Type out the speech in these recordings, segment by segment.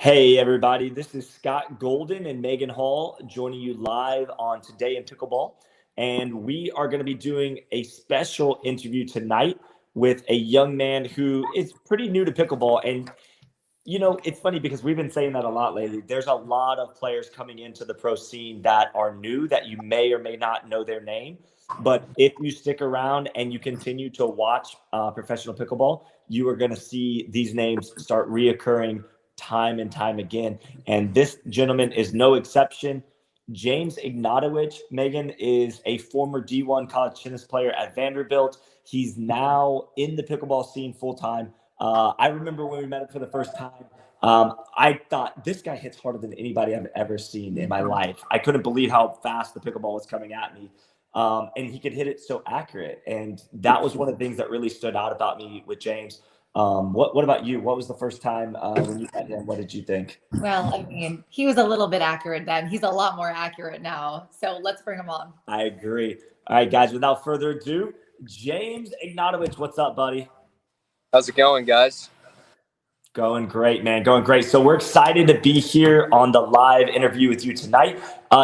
Hey, everybody, this is Scott Golden and Megan Hall joining you live on Today in Pickleball. And we are going to be doing a special interview tonight with a young man who is pretty new to pickleball. And, it's funny because we've been saying that a lot lately. There's a lot of players coming into the pro scene that are new that you may or may not know their name. But if you stick around and you continue to watch professional pickleball, you are going to see these names start reoccurring time and time again. And this gentleman is no exception. James Ignatowich, Megan, is a former D1 college tennis player at Vanderbilt. He's now in the pickleball scene full time. I remember when we met him for the first time. I thought this guy hits harder than anybody I've ever seen in my life. I couldn't believe how fast the pickleball was coming at me. And he could hit it so accurate. And that was one of the things that really stood out about me with James. What about you? What was the first time when you met him? What did you think? Well, I mean, he was a little bit accurate then. He's a lot more accurate now. So let's bring him on. I agree. All right, guys, without further ado, James Ignatowich, what's up, buddy? How's it going, guys? Going great, man. Going great. So we're excited to be here on the live interview with you tonight.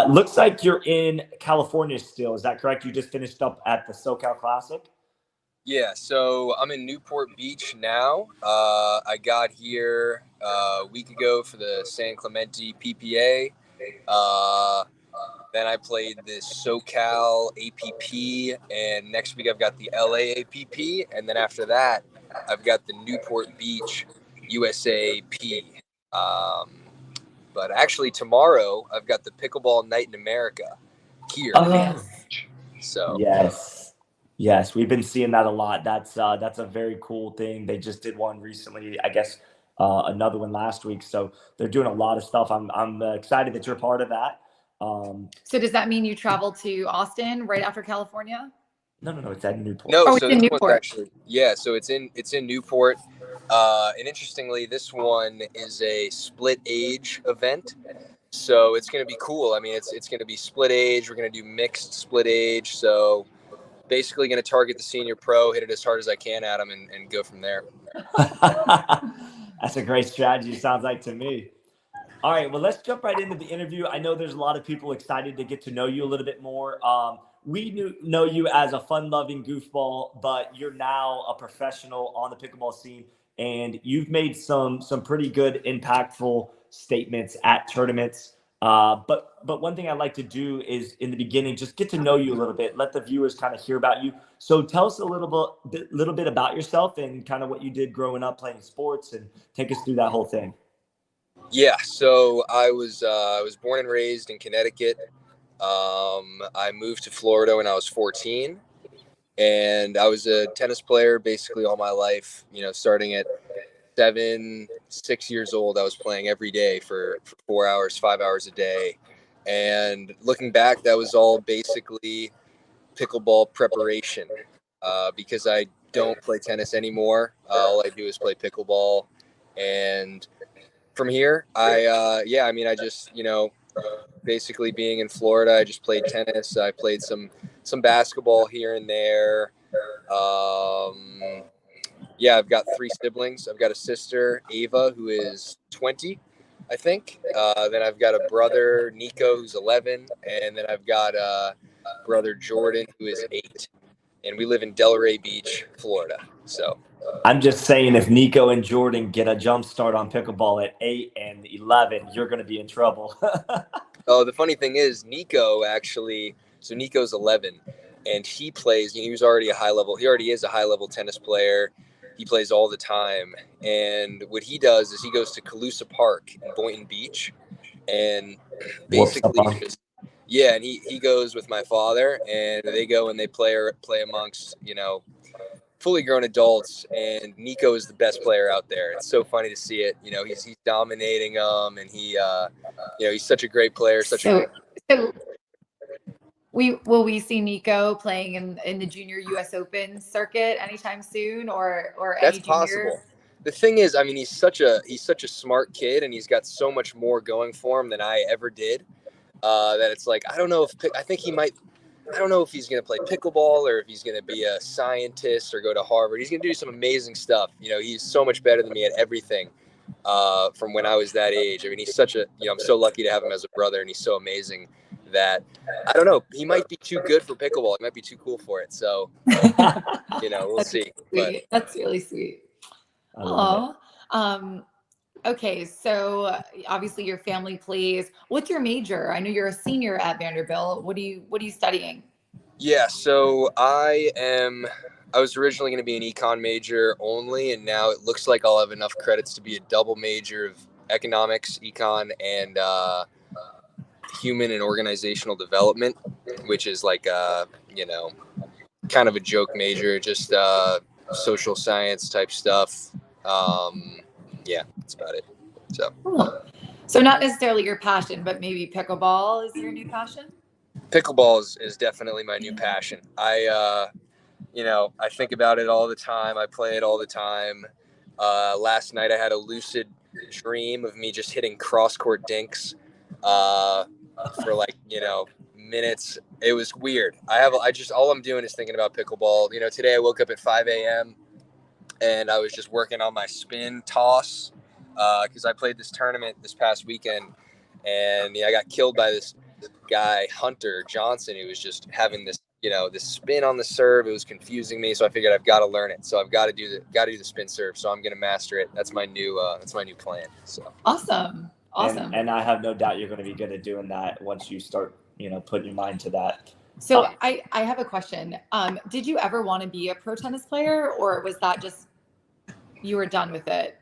Looks like you're in California still. Is that correct? You just finished up at the SoCal Classic? Yeah, so I'm in Newport Beach now. I got here a week ago for the San Clemente PPA. Then I played the SoCal APP, and next week I've got the LA APP, and then after that I've got the Newport Beach USAP. But actually tomorrow I've got the Pickleball Night in America here. So Yes, we've been seeing that a lot. That's a very cool thing. They just did one recently, I guess, another one last week. So they're doing a lot of stuff. I'm excited that you're part of that. So does that mean you travel to Austin right after California? No, it's at Newport. No, it's in Newport. Actually, yeah, so it's in Newport. And interestingly, this one is a split age event. So it's going to be cool. I mean, it's going to be split age. We're going to do mixed split age. So basically going to target the senior pro, hit it as hard as I can at him, and go from there. That's a great strategy, sounds like to me. All right, well, let's jump right into the interview. I know there's a lot of people excited to get to know you a little bit more. We know you as a fun-loving goofball, but you're now a professional on the pickleball scene, and you've made some pretty good, impactful statements at tournaments. But one thing I'd like to do is in the beginning, just get to know you a little bit, let the viewers kind of hear about you. So tell us a little bit about yourself and kind of what you did growing up playing sports, and take us through that whole thing. Yeah, so I was born and raised in Connecticut. I moved to Florida when I was 14, and I was a tennis player basically all my life. Starting at 6 years old, I was playing every day for 4 hours, 5 hours a day. And looking back, that was all basically pickleball preparation, because I don't play tennis anymore. All I do is play pickleball. And from here, I just, basically being in Florida, I just played tennis. I played some basketball here and there. I've got 3 siblings. I've got a sister, Ava, who is 20, I think. Then I've got a brother, Nico, who's 11. And then I've got a brother, Jordan, who is 8. And we live in Delray Beach, Florida. So I'm just saying, if Nico and Jordan get a jump start on pickleball at 8 and 11, you're going to be in trouble. Oh, the funny thing is, Nico's 11, and he plays, he was already he already is a high-level tennis player. He plays all the time, and what he does is he goes to Calusa Park in Boynton Beach, and basically and he goes with my father, and they go and they play amongst, fully grown adults, and Nico is the best player out there. It's so funny to see it. He's dominating them, and he's such a great player. Will we see Nico playing in the junior US Open circuit anytime soon, or that's any junior? possible. The thing is, I mean, he's such a smart kid, and he's got so much more going for him than I ever did. That it's like, I don't know if he's going to play pickleball or if he's going to be a scientist or go to Harvard. He's going to do some amazing stuff. He's so much better than me at everything. from when I was that age. I mean, he's such a, I'm so lucky to have him as a brother, and he's so amazing that, I don't know, he might be too good for pickleball. He might be too cool for it. So, we'll That's see. sweet. That's really sweet. Oh, okay. So obviously your family plays. What's your major? I know you're a senior at Vanderbilt. What are you studying? Yeah, so I was originally going to be an econ major only, and now it looks like I'll have enough credits to be a double major of economics, econ, and human and organizational development, which is like kind of a joke major, just social science type stuff. Yeah, that's about it. So Cool. So not necessarily your passion, but maybe pickleball is your new passion? pickleball is definitely my new passion. I think about it all the time. I play it all the time. Last night I had a lucid dream of me just hitting cross court dinks for minutes. It was weird. All I'm doing is thinking about pickleball. Today I woke up at 5 a.m. and I was just working on my spin toss because I played this tournament this past weekend, and I got killed by this guy Hunter Johnson, who was just having this this spin on the serve. It was confusing me, so I figured I've got to learn it. So I've got to do the spin serve. So I'm gonna master it. That's my new plan. So awesome. And I have no doubt you're going to be good at doing that once you start putting your mind to that. So I have a question. Did you ever want to be a pro tennis player, or was that just you were done with it?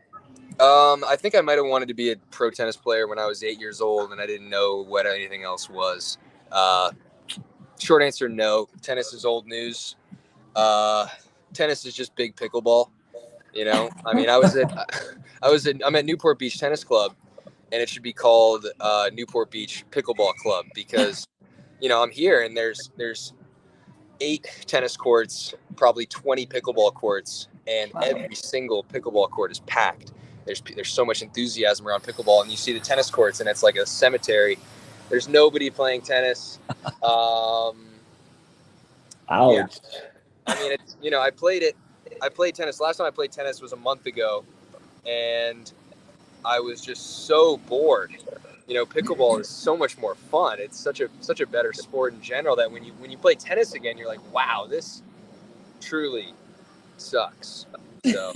I think I might have wanted to be a pro tennis player when I was 8 years old, and I didn't know what anything else was. Short answer, no. Tennis is old news. Tennis is just big pickleball. I mean, I'm at Newport Beach Tennis Club, and it should be called Newport Beach Pickleball Club because, I'm here and there's 8 tennis courts, probably 20 pickleball courts, and every single pickleball court is packed. There's so much enthusiasm around pickleball, and you see the tennis courts, and it's like a cemetery. There's nobody playing tennis. Ouch. Yeah. I mean, I played tennis. Last time I played tennis was a month ago, and I was just so bored. Pickleball is so much more fun. It's such a better sport in general that when you play tennis again, you're like, wow, this truly sucks. So,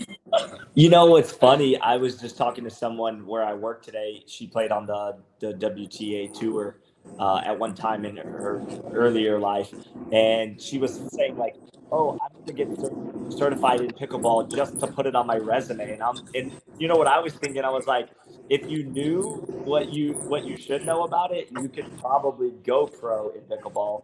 what's funny? I was just talking to someone where I work today. She played on the WTA tour at one time in her earlier life, and she was saying like, "Oh, I'm going to get certified in pickleball just to put it on my resume." And what I was thinking? I was like, if you knew what you should know about it, you could probably go pro in pickleball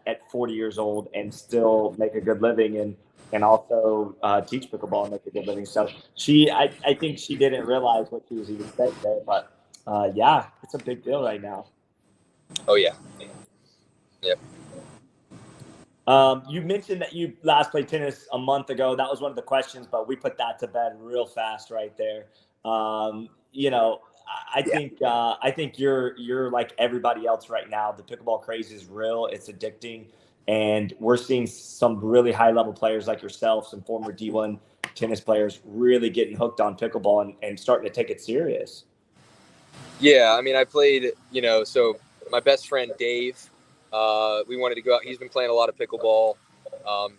at 40 years old and still make a good living and also teach pickleball and make a good living. So I think she didn't realize what she was even saying there, but yeah, it's a big deal right now. Oh yeah. Yep. You mentioned that you last played tennis a month ago. That was one of the questions, but we put that to bed real fast right there. I think you're like everybody else right now. The pickleball craze is real. It's addicting. And we're seeing some really high level players like yourself, some former D1 tennis players really getting hooked on pickleball and starting to take it serious. Yeah. I mean, I played, so my best friend, Dave, we wanted to go out. He's been playing a lot of pickleball.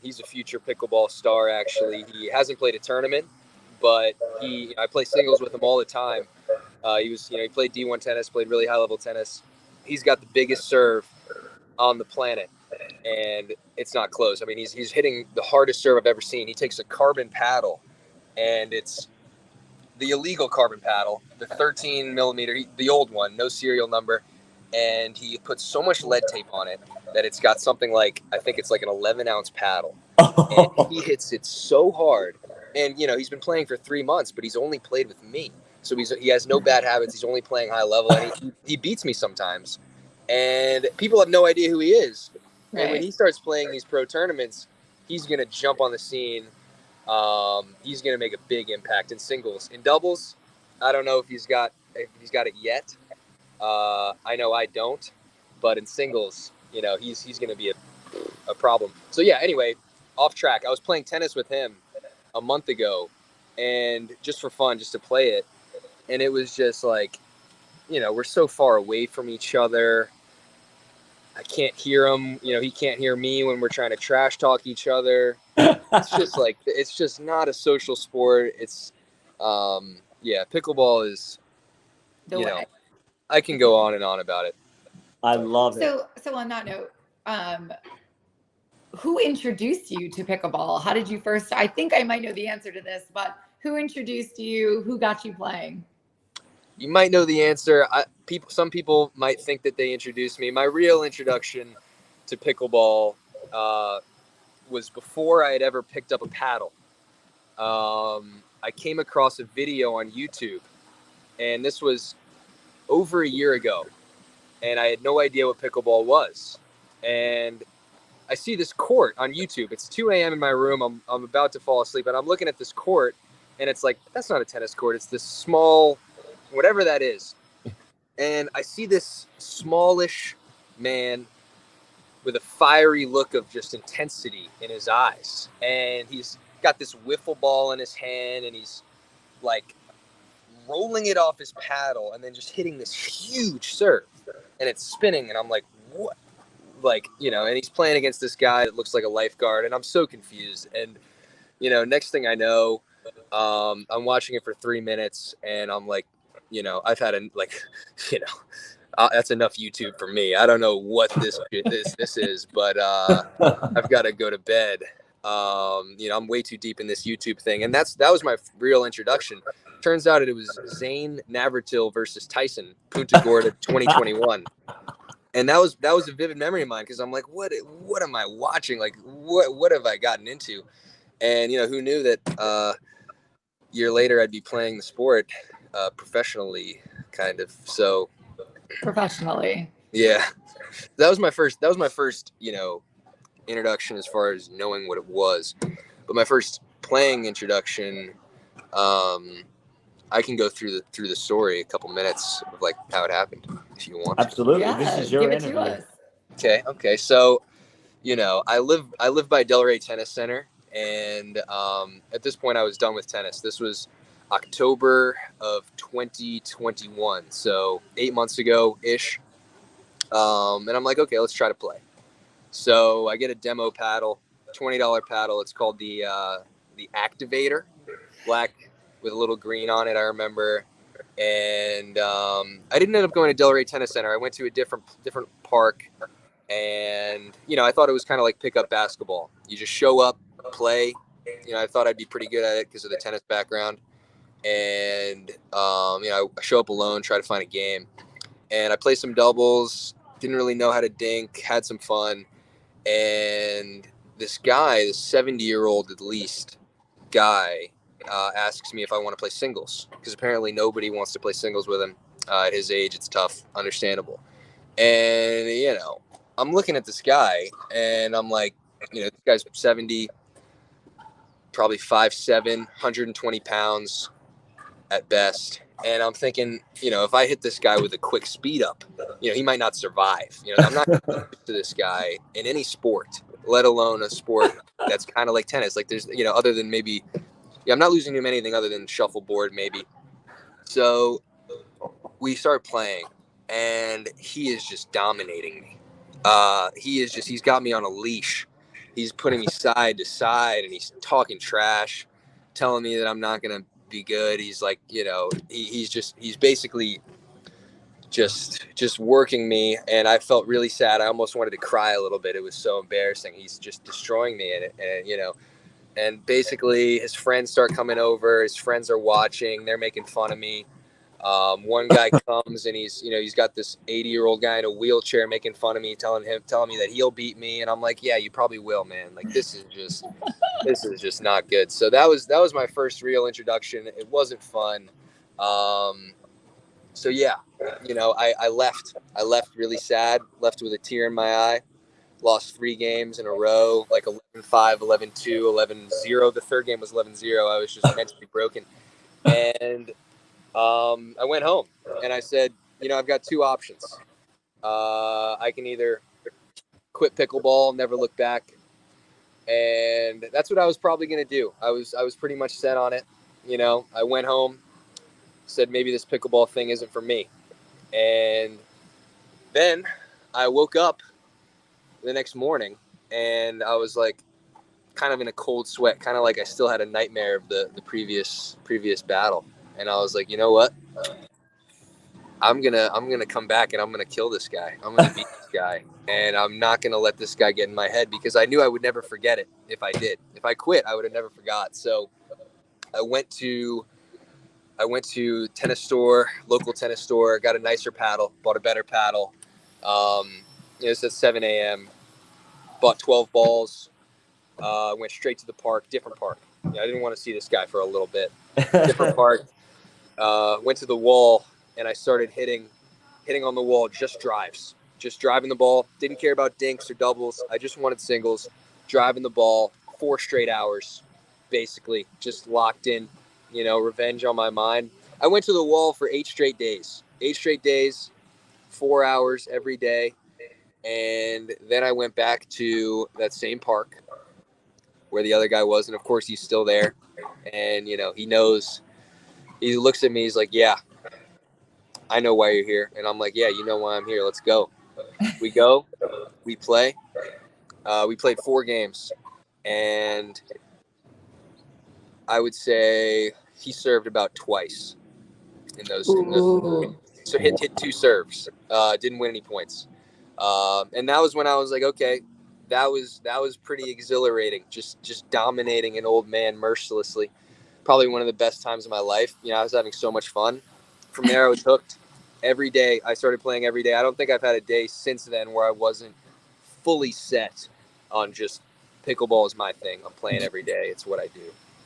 He's a future pickleball star. Actually, he hasn't played a tournament, but I play singles with him all the time. He played D1 tennis, played really high level tennis. He's got the biggest serve on the planet, and it's not close. I mean, he's hitting the hardest serve I've ever seen. He takes a carbon paddle, and it's the illegal carbon paddle, the 13 millimeter, the old one, no serial number, and he puts so much lead tape on it that it's got something like, I think it's like an 11-ounce paddle, and he hits it so hard. And he's been playing for 3 months, but he's only played with me, so he has no bad habits. He's only playing high level, and he beats me sometimes. And people have no idea who he is. Right. And when he starts playing these pro tournaments, he's going to jump on the scene. He's going to make a big impact in singles. In doubles, I don't know if he's got it yet. I know I don't. But in singles, he's going to be a problem. So yeah. Anyway, off track. I was playing tennis with him a month ago, and just for fun, just to play it. And it was just like, we're so far away from each other. I can't hear him. He can't hear me when we're trying to trash talk each other. It's just like, it's just not a social sport. It's, pickleball is, The way. I can go on and on about it. I love it. So on that note, who introduced you to pickleball? How did you first? I think I might know the answer to this, but who introduced you? Who got you playing? You might know the answer. Some people might think that they introduced me. My real introduction to pickleball was before I had ever picked up a paddle. I came across a video on YouTube, and this was over a year ago, and I had no idea what pickleball was. And I see this court on YouTube. It's 2 a.m. in my room. I'm about to fall asleep, and I'm looking at this court, and it's like, that's not a tennis court. It's this small, whatever that is. And I see this smallish man with a fiery look of just intensity in his eyes. And he's got this wiffle ball in his hand, and he's like rolling it off his paddle and then just hitting this huge serve. And it's spinning, and I'm like, what? Like, and he's playing against this guy that looks like a lifeguard, and I'm so confused. And, next thing I know, I'm watching it for 3 minutes, and I'm like, I've had that's enough YouTube for me. I don't know what this is, but I've got to go to bed. I'm way too deep in this YouTube thing, and that was my real introduction. Turns out it was Zane Navratil versus Tyson, Punta Gorda 2021. And that was a vivid memory of mine, because I'm like, what am I watching? Like, what have I gotten into? And, who knew that a year later I'd be playing the sport professionally, kind of. So Professionally. Yeah, that was my first introduction as far as knowing what it was. But my first playing introduction, I can go through the story, a couple minutes of like how it happened, if you want. Absolutely. Yeah, this is your give it interview. to us. Okay. So, I live by Delray Tennis Center, and at this point I was done with tennis. This was October of 2021, so 8 months ago ish. And I'm like, okay, let's try to play. So I get a demo paddle, $20 paddle. It's called the Activator, black with a little green on it, I remember. And I didn't end up going to Delray Tennis Center. I went to a different park, and I thought it was kind of like pickup basketball. You just show up, play. I thought I'd be pretty good at it because of the tennis background. And I show up alone, try to find a game, and I play some doubles. Didn't really know how to dink, had some fun. And this guy, this 70-year-old at least guy, asks me if I want to play singles, because apparently nobody wants to play singles with him. At his age, it's tough, understandable. And, I'm looking at this guy, and I'm like, this guy's 70, probably 5'7", 120 pounds at best. And I'm thinking, if I hit this guy with a quick speed up, he might not survive. I'm not going to this guy in any sport, let alone a sport that's kind of like tennis. Like there's, other than maybe, I'm not losing to him anything other than shuffleboard maybe. So we start playing, and he is just dominating me. He's got me on a leash. He's putting me side to side, and he's talking trash, telling me that I'm not going to be good. He's like, he's basically just working me, and I felt really sad. I almost wanted to cry a little bit. It was so embarrassing. He's just destroying me, and basically his friends start coming over. His friends are watching. They're making fun of me. One guy comes, and he's got this 80-year-old guy in a wheelchair making fun of me, telling me that he'll beat me. And I'm like, yeah, you probably will, man. Like, this is just not good. So that was my first real introduction. It wasn't fun. So yeah, I left really sad, left with a tear in my eye, lost 3 games in a row, like 11-5, 11-2, 11-0. The third game was 11-0. I was just mentally broken. And I went home, and I said, I've got 2 options. I can either quit pickleball, never look back. And that's what I was probably going to do. I was pretty much set on it. I went home, said maybe this pickleball thing isn't for me. And then I woke up the next morning and I was like kind of in a cold sweat, kind of like I still had a nightmare of the previous battle. And I was like, you know what? I'm gonna come back and I'm gonna kill this guy. I'm gonna beat this guy, and I'm not gonna let this guy get in my head because I knew I would never forget it if I did. If I quit, I would have never forgot. So I went to local tennis store, got a nicer paddle, bought a better paddle. It's at 7 a.m. Bought 12 balls. Went straight to the park, different park. I didn't want to see this guy for a little bit. Different park. Went to the wall and I started hitting on the wall, just drives, just driving the ball. Didn't care about dinks or doubles. I just wanted singles, driving the ball 4 straight hours, basically just locked in, revenge on my mind. I went to the wall for 8 straight days, 4 hours every day. And then I went back to that same park where the other guy was. And of course he's still there. And, he knows, he looks at me, he's like, yeah, I know why you're here. And I'm like, yeah, you know why I'm here. Let's go. We go, we play. We played 4 games. And I would say he served about twice in those. So hit 2 serves. Didn't win any points. And that was when I was like, okay, that was pretty exhilarating. Just dominating an old man mercilessly. Probably one of the best times of my life. I was having so much fun. From there, I was hooked. Every day, I started playing every day. I don't think I've had a day since then where I wasn't fully set on just pickleball is my thing. I'm playing every day. It's what I do.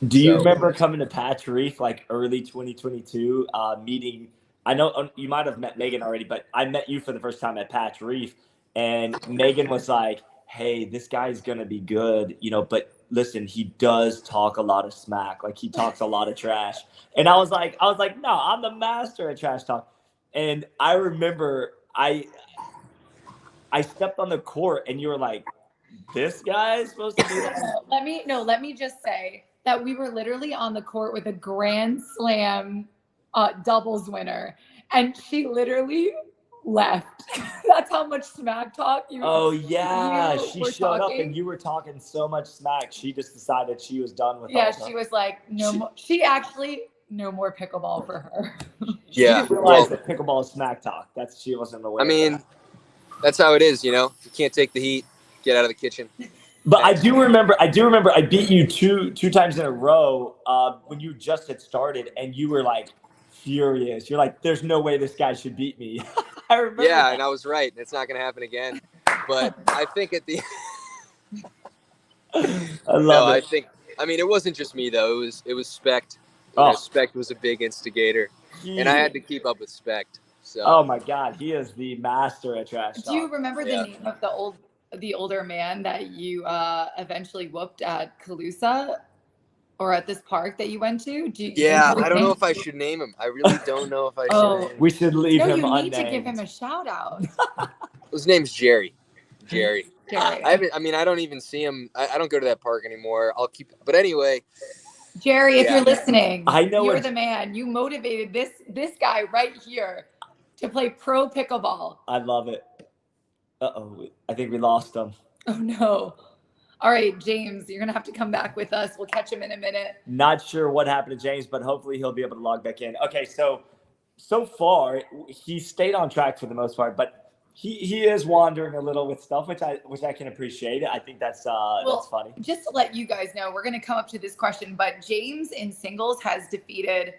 Do you remember coming to Patch Reef like early 2022, meeting? I know you might have met Megan already, but I met you for the first time at Patch Reef, and Megan was like, "Hey, this guy's gonna be good, but listen, he does talk a lot of smack. Like he talks a lot of trash." And I was like, "No, I'm the master at trash talk." And I remember I stepped on the court, and you were like, "This guy is supposed to be like." Let me just say that we were literally on the court with a Grand Slam doubles winner, and she literally left. That's how much smack talk you. Oh yeah, she showed up and you were talking so much smack. She just decided she was done with. Yeah, she was like, no more. She actually no more pickleball for her. She didn't realize that pickleball is smack talk. She wasn't aware. I mean, that's how it is. You can't take the heat. Get out of the kitchen. But I do remember I beat you two times in a row when you just had started, and you were like furious. You're like, "There's no way this guy should beat me." I remember. Yeah, and I was right. It's not going to happen again. But I think at the I love it. It wasn't just me though. It was Specht. Specht was a big instigator, and I had to keep up with Specht. So. Oh my God, he is the master at trash talk. Do you remember the name of the older man that you eventually whooped at Calusa or at this park that you went to? I don't know if I should name him. I really don't know if I should. We should leave him unnamed. You need to give him a shout out. His name's Jerry. Jerry. I don't even see him. I don't go to that park anymore. But anyway. Jerry, if you're listening, I know you're the man. You motivated this guy right here to play pro pickleball. I love it. Uh-oh, I think we lost him. Oh no. All right, James, you're gonna have to come back with us. We'll catch him in a minute. Not sure what happened to James, but hopefully he'll be able to log back in. Okay, so far he stayed on track for the most part, but he is wandering a little with stuff, which I can appreciate. I think that's funny. Just to let you guys know, we're gonna come up to this question, but James in singles has defeated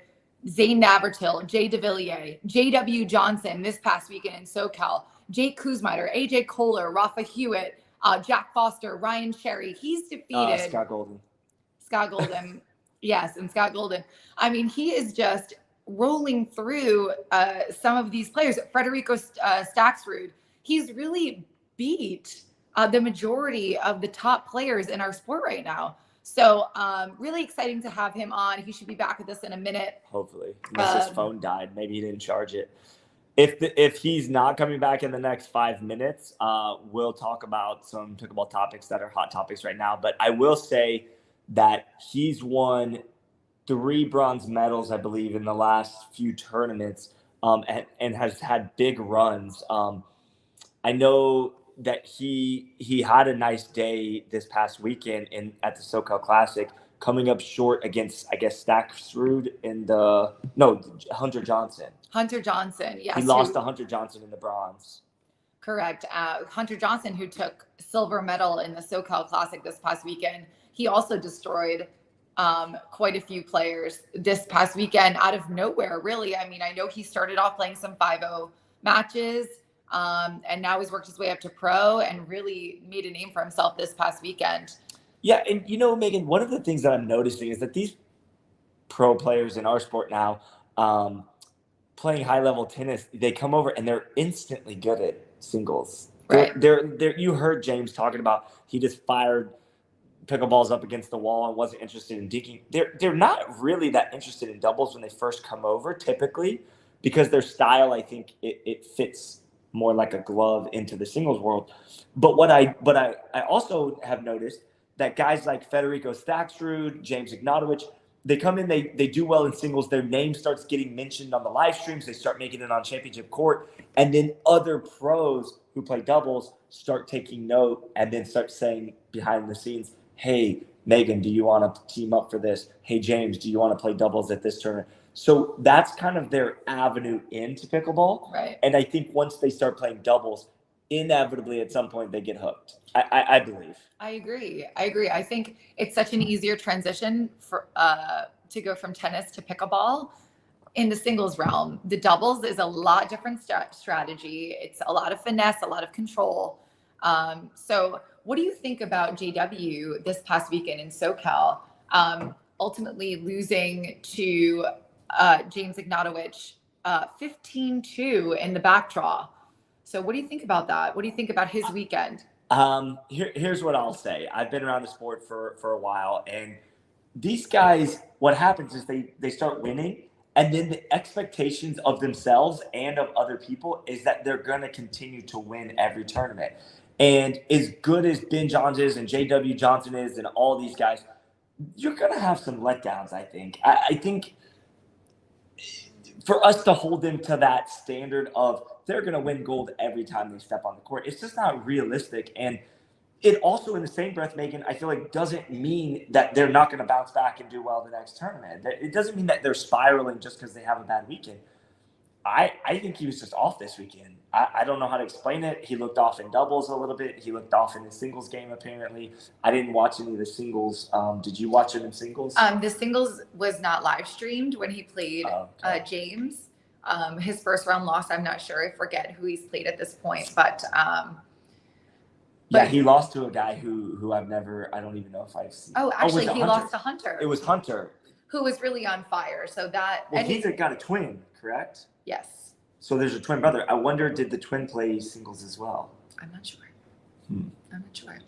Zane Navratil, Jay DeVilliers, J.W. Johnson this past weekend in SoCal, Jake Kuzmiter, AJ Kohler, Rafa Hewitt, Jack Foster, Ryan Sherry. He's defeated Scott Golden. Yes, and Scott Golden. I mean, he is just rolling through some of these players. Federico Staxrud. He's really beat the majority of the top players in our sport right now. So really exciting to have him on. He should be back with us in a minute. Hopefully. Unless his phone died. Maybe he didn't charge it. If he's not coming back in the next 5 minutes, we'll talk about some pickleball topics that are hot topics right now. But I will say that he's won 3 bronze medals, I believe, in the last few tournaments, and has had big runs. I know that he had a nice day this past weekend at the SoCal Classic, coming up short against, I guess, Stacksrud Hunter Johnson. Hunter Johnson, yes. He lost to Hunter Johnson in the bronze. Correct. Hunter Johnson, who took silver medal in the SoCal Classic this past weekend, he also destroyed quite a few players this past weekend out of nowhere, really. I mean, I know he started off playing some 5-0 matches, and now he's worked his way up to pro and really made a name for himself this past weekend. Yeah, and Megan, one of the things that I'm noticing is that these pro players in our sport now, playing high-level tennis, they come over and they're instantly good at singles. Right. They're you heard James talking about he just fired pickleballs up against the wall and wasn't interested in dinking. They're not really that interested in doubles when they first come over, typically, because their style, I think, it fits more like a glove into the singles world. But what I also have noticed that guys like Federico Stacksrud, James Ignatowich, they come in, they do well in singles. Their name starts getting mentioned on the live streams. They start making it on championship court. And then other pros who play doubles start taking note and then start saying behind the scenes, hey, Megan, do you want to team up for this? Hey, James, do you want to play doubles at this tournament? So that's kind of their avenue into pickleball. Right. And I think once they start playing doubles, inevitably at some point they get hooked. I believe. I agree. I think it's such an easier transition for to go from tennis to pickleball in the singles realm. The doubles is a lot different strategy. It's a lot of finesse, a lot of control. So what do you think about JW this past weekend in SoCal, ultimately losing to James Ignatowich 15-2 in the back draw? So what do you think about that? What do you think about his weekend? Here's what I'll say. I've been around the sport for a while, and these guys, what happens is they start winning, and then the expectations of themselves and of other people is that they're going to continue to win every tournament. And as good as Ben Johnson is and JW Johnson is and all these guys, you're going to have some letdowns, I think. I think for us to hold them to that standard of they're going to win gold every time they step on the court, it's just not realistic. And it also, in the same breath, Megan, I feel like doesn't mean that they're not going to bounce back and do well the next tournament. It doesn't mean that they're spiraling just because they have a bad weekend. I think he was just off this weekend. I don't know how to explain it. He looked off in doubles a little bit. He looked off in the singles game, apparently. I didn't watch any of the singles. Did you watch it in singles? The singles was not live streamed when he played James. His first round loss, I'm not sure. I forget who he's played at this point. But yeah, he lost to a guy who I don't even know if I've seen. Oh, actually, he lost to Hunter. It was Hunter. Who was really on fire. So that. Well, he's got a twin, correct? Yes. So there's a twin brother. I wonder, did the twin play singles as well? I'm not sure. I'm not sure.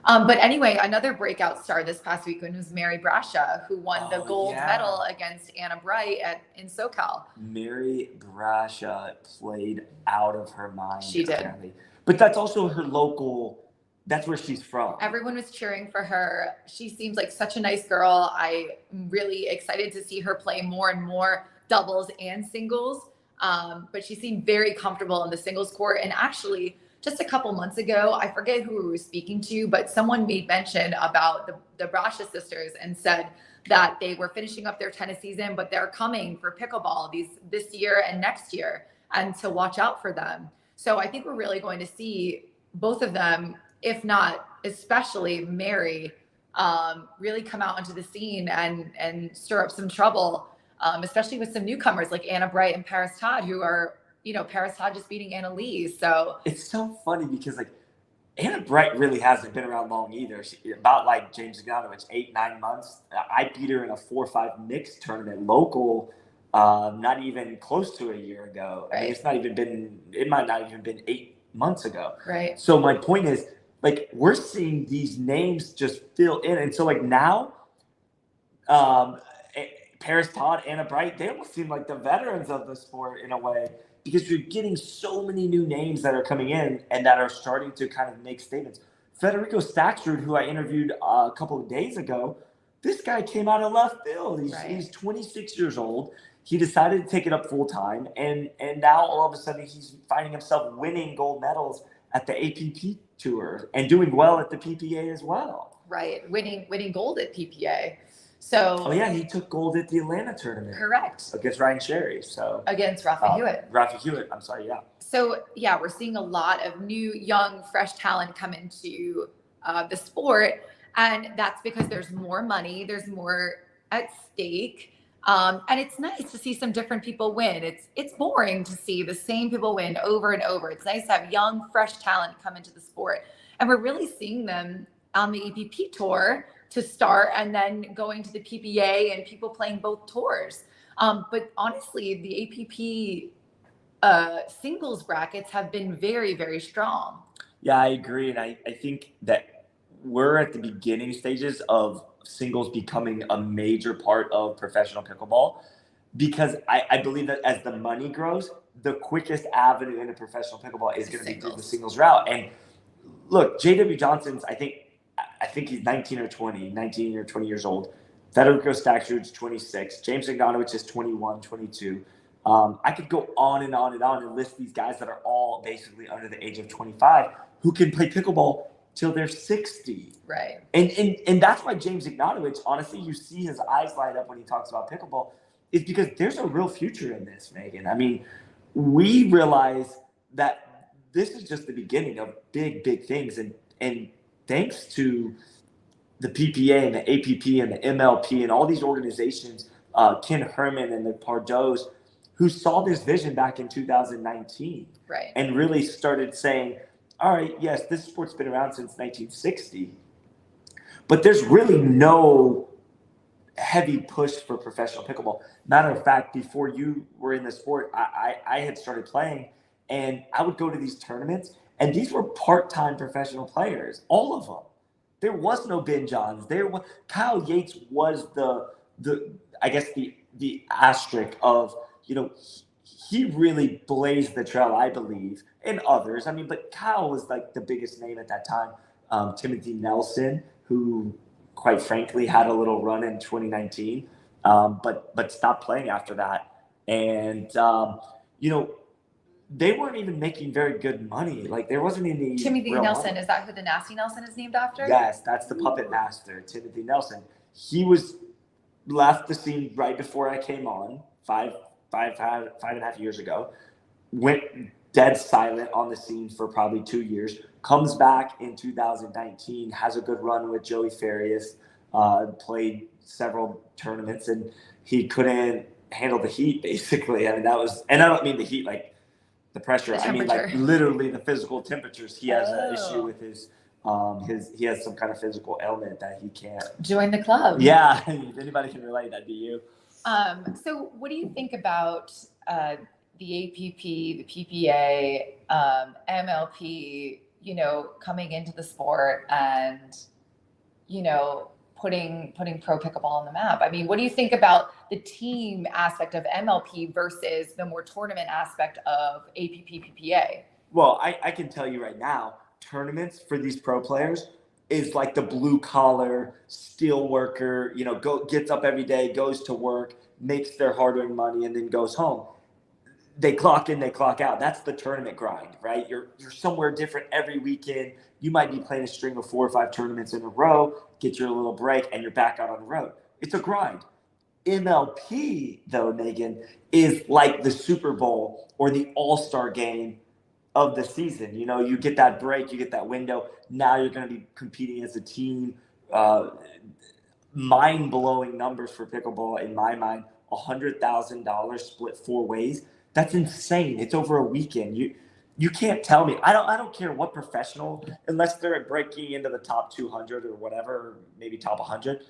But anyway, another breakout star this past weekend was Mary Brascia, who won the gold medal against Anna Wright in SoCal. Mary Brascia played out of her mind. She did. Apparently. But that's also her local, that's where she's from. Everyone was cheering for her. She seems like such a nice girl. I'm really excited to see her play more and more doubles and singles. But she seemed very comfortable in the singles court. And actually, just a couple months ago, I forget who we were speaking to, but someone made mention about the Brascia sisters and said that they were finishing up their tennis season, but they're coming for pickleball this year and next year, and to watch out for them. So I think we're really going to see both of them, if not especially Mary, really come out into the scene and stir up some trouble, especially with some newcomers like Anna Wright and Paris Todd, who are, Paris Todd just beating Anna Lee. So it's so funny because Anna Wright really hasn't been around long either. About like James Ignatowich, 8-9 months. I beat her in a 4-5 mixed tournament, local, not even close to a year ago. Right. I mean, it might not even been 8 months ago. Right. So my point is, we're seeing these names just fill in. And so now, Paris Todd, Anna Wright, they almost seem like the veterans of the sport in a way, because you're getting so many new names that are coming in and that are starting to kind of make statements. Federico Stacksrud, who I interviewed a couple of days ago, This guy came out of left field. Right. He's 26 years old. He decided to take it up full time, and now all of a sudden he's finding himself winning gold medals at the APP tour and doing well at the PPA as well. Right, winning gold at PPA. So oh yeah, he took gold at the Atlanta tournament. Correct. Against Ryan Sherry. So against Rafa Hewitt. Rafa Hewitt. I'm sorry. Yeah. So yeah, we're seeing a lot of new, young, fresh talent come into the sport, and that's because there's more money, there's more at stake, and it's nice to see some different people win. It's boring to see the same people win over and over. It's nice to have young, fresh talent come into the sport, and we're really seeing them on the EPP tour to start, and then going to the PPA and people playing both tours. But honestly, the APP singles brackets have been very, very strong. Yeah, I agree. And I think that we're at the beginning stages of singles becoming a major part of professional pickleball, because I believe that as the money grows, the quickest avenue into professional pickleball is going to be through the singles route. And look, JW Johnson's, I think he's 19 or 20 years old. Federico Staksrud's 26. James Ignatowich is 21, 22. I could go on and on and on and list these guys that are all basically under the age of 25 who can play pickleball till they're 60. Right. And that's why James Ignatowich, honestly, you see his eyes light up when he talks about pickleball, is because there's a real future in this, Megan. I mean, we realize that this is just the beginning of big, big things. And thanks to the PPA and the APP and the MLP and all these organizations, Ken Herman and the Pardoes, who saw this vision back in 2019, right, and really started saying, all right, yes, this sport's been around since 1960, but there's really no heavy push for professional pickleball. Matter of fact, before you were in the sport, I had started playing, and I would go to these tournaments, and these were part-time professional players, all of them. There was no Ben Johns. Kyle Yates was the I guess the asterisk of, you know, he really blazed the trail, I believe, and others. I mean, but Kyle was like the biggest name at that time. Timothy Nelson, who quite frankly had a little run in 2019, but stopped playing after that. And, you know, they weren't even making very good money. Like, there wasn't any Timothy real Nelson, money. is that who the Nasty Nelson is named after? Yes, that's the puppet master, Timothy Nelson. He was left the scene right before I came on, five and a half years ago. Went dead silent on the scene for probably 2 years. Comes back in 2019, has a good run with Joey Farias, played several tournaments, and he couldn't handle the heat, basically. I mean, that was, and I don't mean the heat like the pressure. I mean, like, literally the physical temperatures. He has an issue with his he has some kind of physical ailment that he can't join the club. Yeah, if anybody can relate, that'd be you. So what do you think about the APP, the PPA, MLP, you know, coming into the sport and, you know, putting pro pickleball on the map? I mean, what do you think about the team aspect of MLP versus the more tournament aspect of APP, PPA? Well, I can tell you right now, tournaments for these pro players is like the blue collar steel worker, you know, gets up every day, goes to work, makes their hard-earned money, and then goes home. They clock in, they clock out. That's the tournament grind, right? You're somewhere different every weekend. You might be playing a string of 4 or 5 tournaments in a row, get your little break, and you're back out on the road. It's a grind. MLP, though, Megan, is like the Super Bowl or the All-Star game of the season. You know, you get that break, you get that window. Now you're going to be competing as a team. Mind-blowing numbers for pickleball in my mind. $100,000 split 4 ways. That's insane. It's over a weekend. You can't tell me. I don't care what professional, unless they're breaking into the top 200 or whatever, or maybe top 100.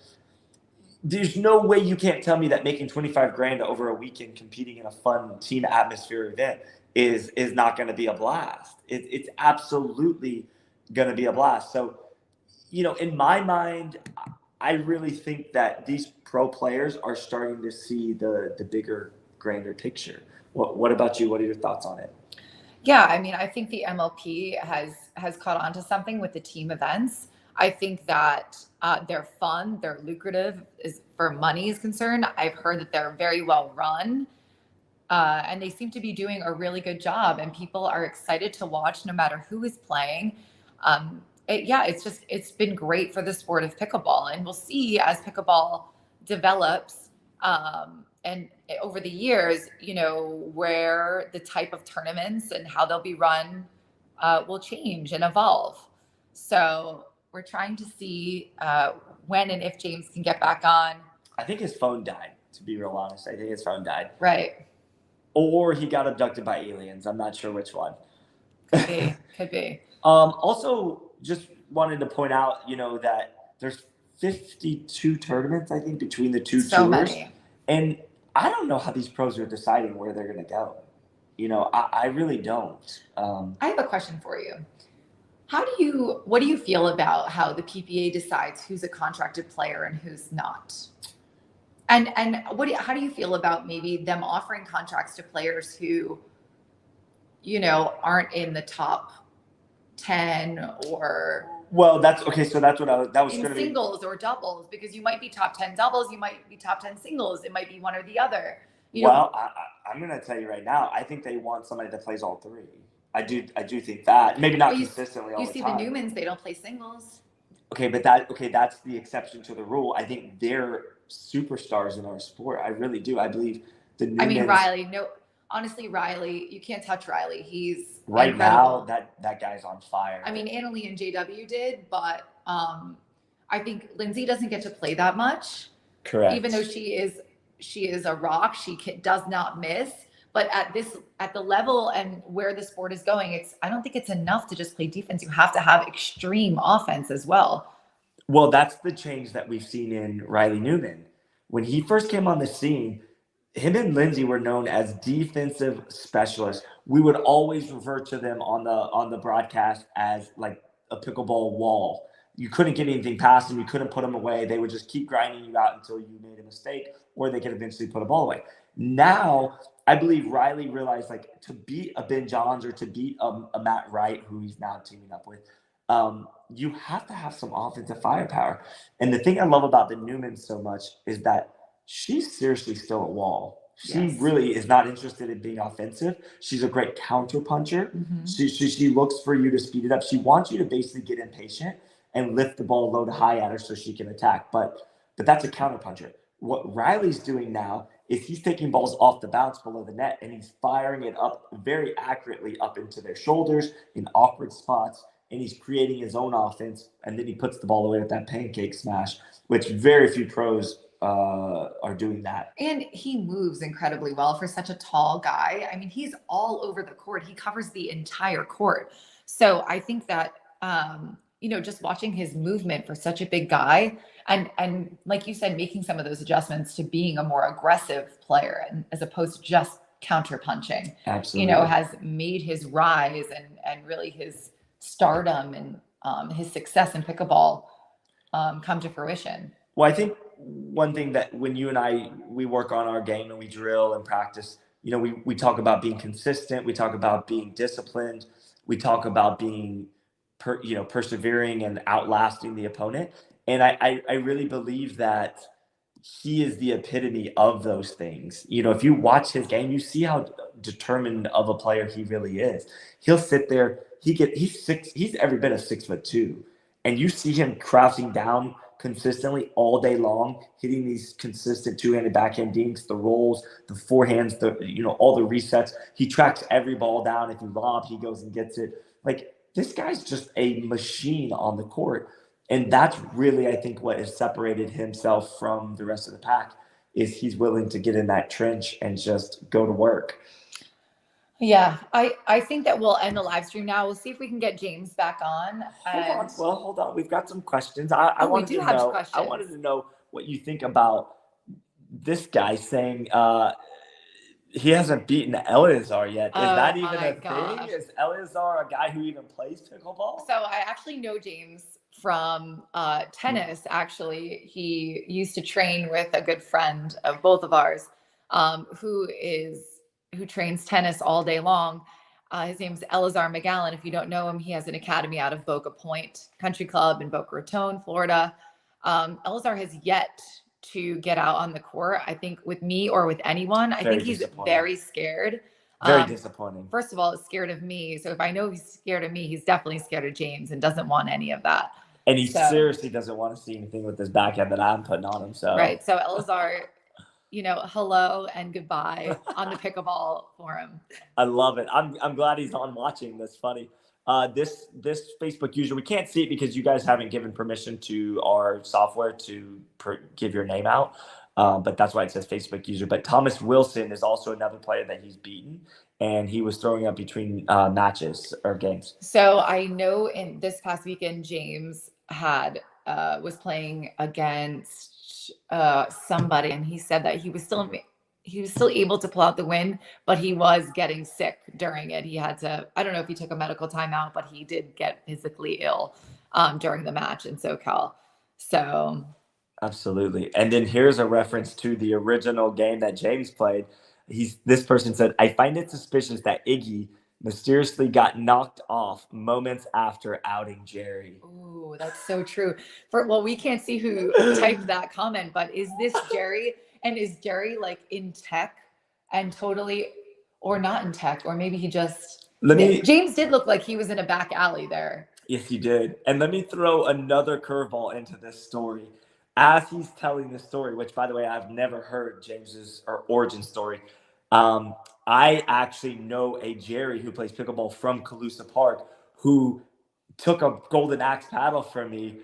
There's no way you can't tell me that making 25 grand over a weekend competing in a fun team atmosphere event is not going to be a blast. It's absolutely going to be a blast. So, you know, in my mind, I really think that these pro players are starting to see the bigger, grander picture. What about you? What are your thoughts on it? Yeah, I mean, I think the MLP has caught on to something with the team events. I think that they're fun, they're lucrative as for money is concerned. I've heard that they're very well run. And they seem to be doing a really good job, and people are excited to watch no matter who is playing. It's been great for the sport of pickleball, and we'll see as pickleball develops and over the years, where the type of tournaments and how they'll be run will change and evolve. So we're trying to see when and if James can get back on. I think his phone died, to be real honest. I think his phone died. Right. Or he got abducted by aliens. I'm not sure which one. Could be. Also, just wanted to point out, that there's 52 tournaments, I think, between the two So tours. many. And I don't know how these pros are deciding where they're going to go. I really don't. I have a question for you. What do you feel about how the PPA decides who's a contracted player and who's not? And how do you feel about maybe them offering contracts to players who, aren't in the top 10 or? Well, that's okay. So that's what that was in going to be. Singles or doubles, because you might be top 10 doubles, you might be top 10 singles. It might be one or the other. Well, I'm going to tell you right now. I think they want somebody that plays all three. I do think that. Maybe not consistently all the time. You see the Newmans, they don't play singles. Okay, but that's the exception to the rule. I think they're superstars in our sport. I really do. I believe the Newmans. I mean, Riley. No, honestly, Riley, you can't touch Riley. He's right incredible. now. That guy's on fire. I mean, Annalie and JW did, but I think Lindsay doesn't get to play that much. Correct. Even though she is a rock, she does not miss. But at the level and where the sport is going, I don't think it's enough to just play defense. You have to have extreme offense as well. Well, that's the change that we've seen in Riley Newman. When he first came on the scene, him and Lindsay were known as defensive specialists. We would always refer to them on the broadcast as like a pickleball wall. You couldn't get anything past them. You couldn't put them away. They would just keep grinding you out until you made a mistake, or they could eventually put a ball away. Now, I believe Riley realized, like, to beat a Ben Johns or to beat a Matt Wright, who he's now teaming up with, you have to have some offensive firepower. And the thing I love about the Newman so much is that she's seriously still a wall. She really is not interested in being offensive. She's a great counter puncher. Mm-hmm. She looks for you to speed it up. She wants you to basically get impatient and lift the ball low to high at her so she can attack. But that's a counter puncher. What Riley's doing now is he's taking balls off the bounce below the net and he's firing it up very accurately up into their shoulders in awkward spots, and he's creating his own offense, and then he puts the ball away with that pancake smash, which very few pros are doing that. And he moves incredibly well for such a tall guy. I mean, he's all over the court. He covers the entire court. So I think that, just watching his movement for such a big guy and like you said, making some of those adjustments to being a more aggressive player and as opposed to just counter punching, absolutely, has made his rise and really his stardom and his success in pickleball come to fruition. Well, I think one thing that when you and we work on our game and we drill and practice, we talk about being consistent. We talk about being disciplined. We talk about being, persevering and outlasting the opponent. And I really believe that he is the epitome of those things. If you watch his game, you see how determined of a player he really is. He'll sit there. He's every bit of 6'2", and you see him crouching down consistently all day long, hitting these consistent two-handed backhand dinks, the rolls, the forehands, all the resets. He tracks every ball down. If you lob, he goes and gets it. Like, this guy's just a machine on the court. And that's really, I think, what has separated himself from the rest of the pack is he's willing to get in that trench and just go to work. Yeah, I think that we'll end the live stream now. We'll see if we can get James back on. Hold on. We've got some questions. We wanted to know what you think about this guy saying he hasn't beaten Eleazar yet. Is that even a thing? Is Eleazar a guy who even plays pickleball? So I actually know James from tennis. Actually, he used to train with a good friend of both of ours, who trains tennis all day long. His name's Elazar McGowan. If you don't know him, he has an academy out of Boca Point Country Club in Boca Raton, Florida. Elazar has yet to get out on the court, I think, with me or with anyone. I think he's very scared. Very disappointing. First of all, he's scared of me. So if I know he's scared of me, he's definitely scared of James and doesn't want any of that. And he seriously doesn't want to see anything with this backhand that I'm putting on him. So right. So Elazar, hello and goodbye on the pickleball forum. I love it. I'm glad he's on watching. That's funny. This Facebook user, we can't see it because you guys haven't given permission to our software to give your name out. But that's why it says Facebook user. But Thomas Wilson is also another player that he's beaten, and he was throwing up between matches or games. So I know in this past weekend, James was playing against somebody, and he said that he was still able to pull out the win, but he was getting sick during it. He had to, I don't know if he took a medical timeout, but he did get physically ill during the match in SoCal. So absolutely. And then here's a reference to the original game that James played. This person said, I find it suspicious that Iggy mysteriously got knocked off moments after outing Jerry. Ooh, that's so true. We can't see who typed that comment, but is this Jerry? And is Jerry like in tech and totally, or not in tech, or maybe he just, James did look like he was in a back alley there. Yes, he did. And let me throw another curveball into this story. As he's telling this story, which by the way, I've never heard James's origin story. I actually know a Jerry who plays pickleball from Calusa Park who took a golden axe paddle from me,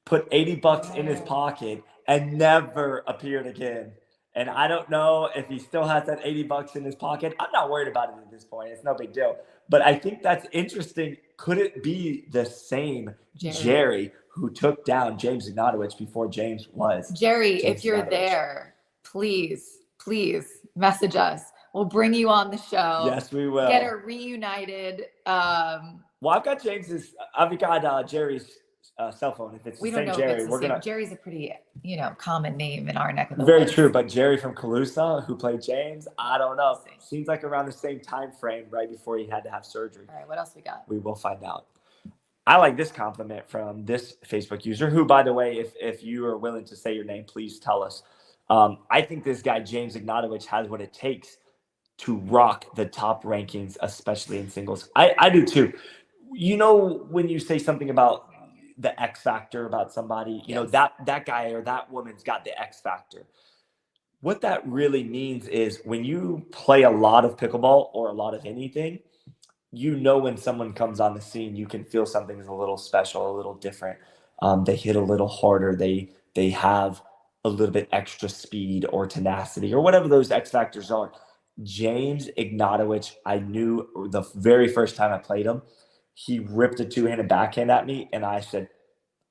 put $80 in his pocket, and never appeared again. And I don't know if he still has that $80 in his pocket. I'm not worried about it at this point. It's no big deal. But I think that's interesting. Could it be the same Jerry who took down James Ignatowich before James was? Jerry, if you're there, please message us. We'll bring you on the show. Yes, we will. Get her reunited. Well, I've got Jerry's cell phone. If it's the same Jerry, Jerry's a pretty, common name in our neck of the woods. Very true. But Jerry from Calusa, who played James, I don't know. Seems like around the same time frame, right before he had to have surgery. All right, what else we got? We will find out. I like this compliment from this Facebook user, who, by the way, if you are willing to say your name, please tell us. I think this guy, James Ignatowich, has what it takes to rock the top rankings, especially in singles. I do too. When you say something about the X factor about somebody, that guy or that woman's got the X factor. What that really means is when you play a lot of pickleball or a lot of anything, when someone comes on the scene, you can feel something is a little special, a little different. They hit a little harder. They have a little bit extra speed or tenacity or whatever those X factors are. James Ignatowich, I knew the very first time I played him, he ripped a two-handed backhand at me, and I said,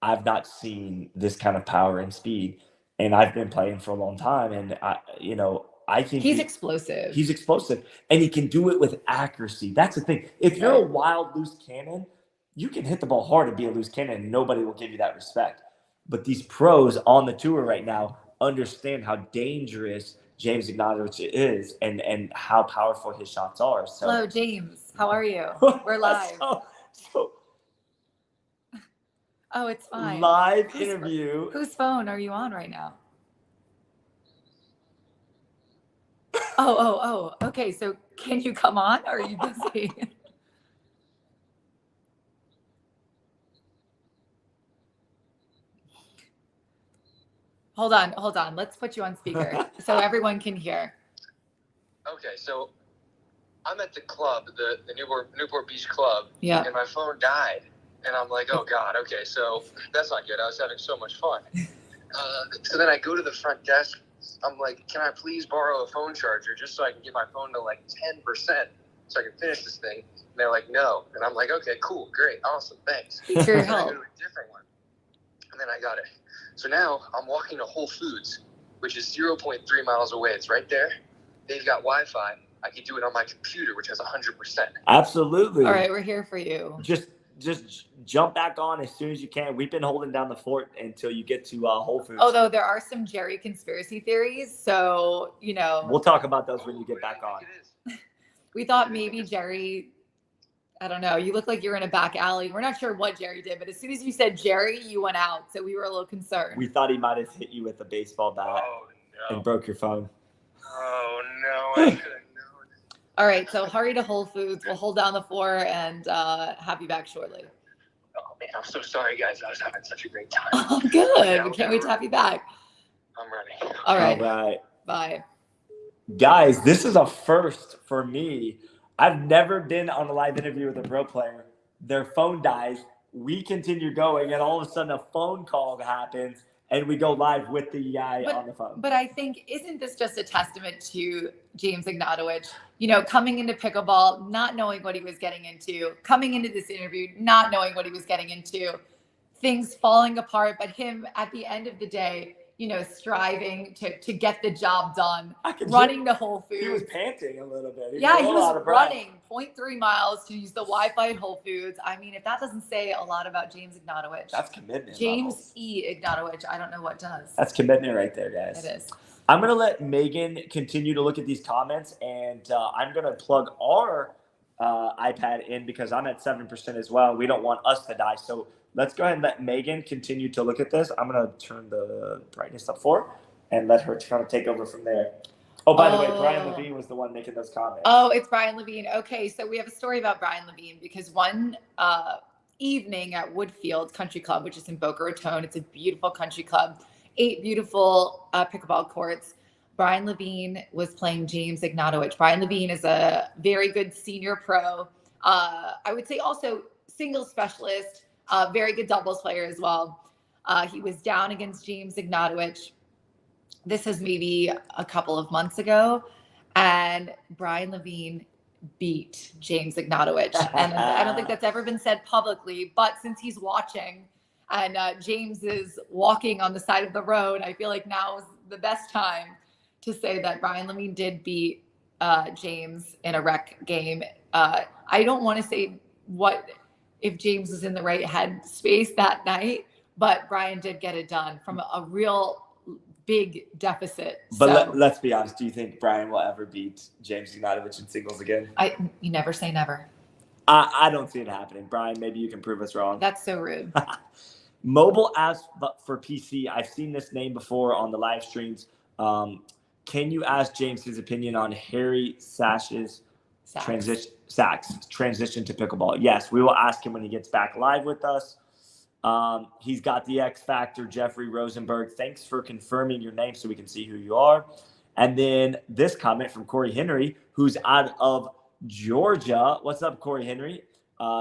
I've not seen this kind of power and speed, and I've been playing for a long time, and I think he's explosive. He's explosive, and he can do it with accuracy. That's the thing. If you're a wild, loose cannon, you can hit the ball hard and be a loose cannon, and nobody will give you that respect. But these pros on the tour right now understand how dangerous James Ignatowich is and how powerful his shots are. So, hello, James. How are you? We're live. Oh, it's fine. Live interview. Whose phone are you on right now? Oh. Okay, so can you come on, or are you busy? Hold on. Let's put you on speaker so everyone can hear. Okay, so I'm at the club, the Newport Beach Club, and my phone died. And I'm like, oh, God, okay, so that's not good. I was having so much fun. So then I go to the front desk. I'm like, can I please borrow a phone charger just so I can get my phone to like 10% so I can finish this thing? And they're like, no. And I'm like, okay, cool, great, awesome, thanks. Thanks for your help. I go to a different one. And then I got it. So now I'm walking to Whole Foods, which is 0.3 miles away. It's right there. They've got Wi-Fi. I can do it on my computer, which has 100%. Absolutely. All right, we're here for you. Just jump back on as soon as you can. We've been holding down the fort until you get to Whole Foods. Although there are some Jerry conspiracy theories, so we'll talk about those when you get back on. We thought maybe Jerry I don't know. You look like you're in a back alley. We're not sure what Jerry did, but as soon as you said Jerry, you went out. So we were a little concerned. We thought he might have hit you with a baseball bat and broke your phone. Oh, no. I should have known. All right. So hurry to Whole Foods. We'll hold down the floor and have you back shortly. Oh, man. I'm so sorry, guys. I was having such a great time. Oh, good. We can't wait to have you back. I'm ready. All right. All right. Bye. Guys, this is a first for me. I've never been on a live interview with a pro player. Their phone dies. We continue going, and all of a sudden a phone call happens, and we go live with the guy on the phone. But I think, isn't this just a testament to James Ignatowich? Coming into pickleball, not knowing what he was getting into, coming into this interview, not knowing what he was getting into, things falling apart, but him at the end of the day, striving to get the job done, running to Whole Foods. He was panting a little bit. He was running 0.3 miles to use the Wi-Fi at Whole Foods. I mean, if that doesn't say a lot about James Ignatowich. That's commitment. James levels. Ignatowich. I don't know what does. That's commitment right there, guys. It is. I'm going to let Megan continue to look at these comments, and I'm going to plug our iPad in because I'm at 7% as well. We don't want us to die. So let's go ahead and let Megan continue to look at this. I'm going to turn the brightness up for her and let her kind of take over from there. Oh, by the way, Brian Levine was the one making those comments. Oh, it's Brian Levine. Okay, so we have a story about Brian Levine because one evening at Woodfield Country Club, which is in Boca Raton, it's a beautiful country club, 8 beautiful pickleball courts. Brian Levine was playing James Ignatowich. Brian Levine is a very good senior pro. I would say also singles specialist, very good doubles player as well. He was down against James Ignatowich. This is maybe a couple of months ago, and Brian Levine beat James Ignatowich. And I don't think that's ever been said publicly, but since he's watching and James is walking on the side of the road, I feel like now is the best time to say that Brian Levine did beat James in a rec game. I don't want to say if James was in the right head space that night, but Brian did get it done from a real big deficit. But let's be honest. Do you think Brian will ever beat James Ignatowich in singles again? You never say never. I don't see it happening. Brian, maybe you can prove us wrong. That's so rude. Mobile apps for PC. I've seen this name before on the live streams. Can you ask James his opinion on Harry Sachs's transition to pickleball? Yes, we will ask him when he gets back live with us. He's got the X Factor, Jeffrey Rosenberg. Thanks for confirming your name so we can see who you are. And then this comment from Corey Henry, who's out of Georgia. What's up, Corey Henry?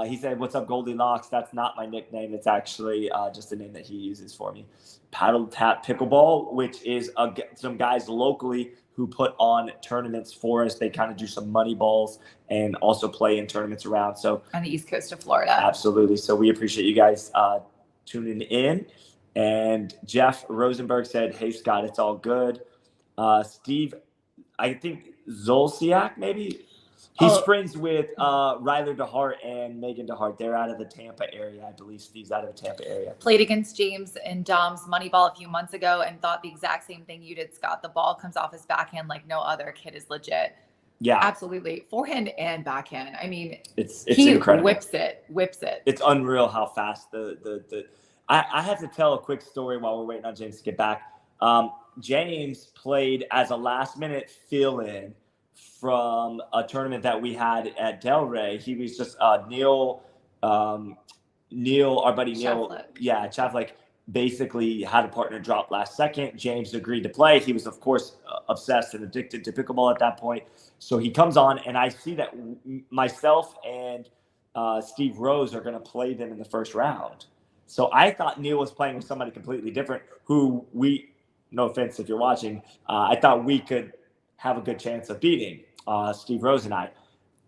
He said, "What's up, Goldilocks?" That's not my nickname. It's actually just a name that he uses for me. Paddle Tap Pickleball, which is some guys locally who put on tournaments for us. They kind of do some money balls and also play in tournaments around. So on the east coast of Florida. Absolutely. So we appreciate you guys tuning in. And Jeff Rosenberg said, "Hey, Scott, it's all good." Steve, I think Zolciak, maybe. He's friends with Ryler DeHart and Megan DeHart. They're out of the Tampa area. I believe Steve's out of the Tampa area. Played against James and Dom's Moneyball a few months ago and thought the exact same thing you did, Scott. The ball comes off his backhand like no other. Kid is legit. Yeah. Absolutely. Forehand and backhand. I mean, it's he incredible. whips it. It's unreal how fast I have to tell a quick story while we're waiting on James to get back. James played as a last-minute fill-in from a tournament that we had at Delray. He was just Neil, our buddy Neil, Chaflick, basically had a partner drop last second. James agreed to play. He was, of course, obsessed and addicted to pickleball at that point. So he comes on, and I see that myself and Steve Rose are going to play them in the first round. So I thought Neil was playing with somebody completely different who no offense if you're watching, I thought we could have a good chance of beating Steve Rose and I.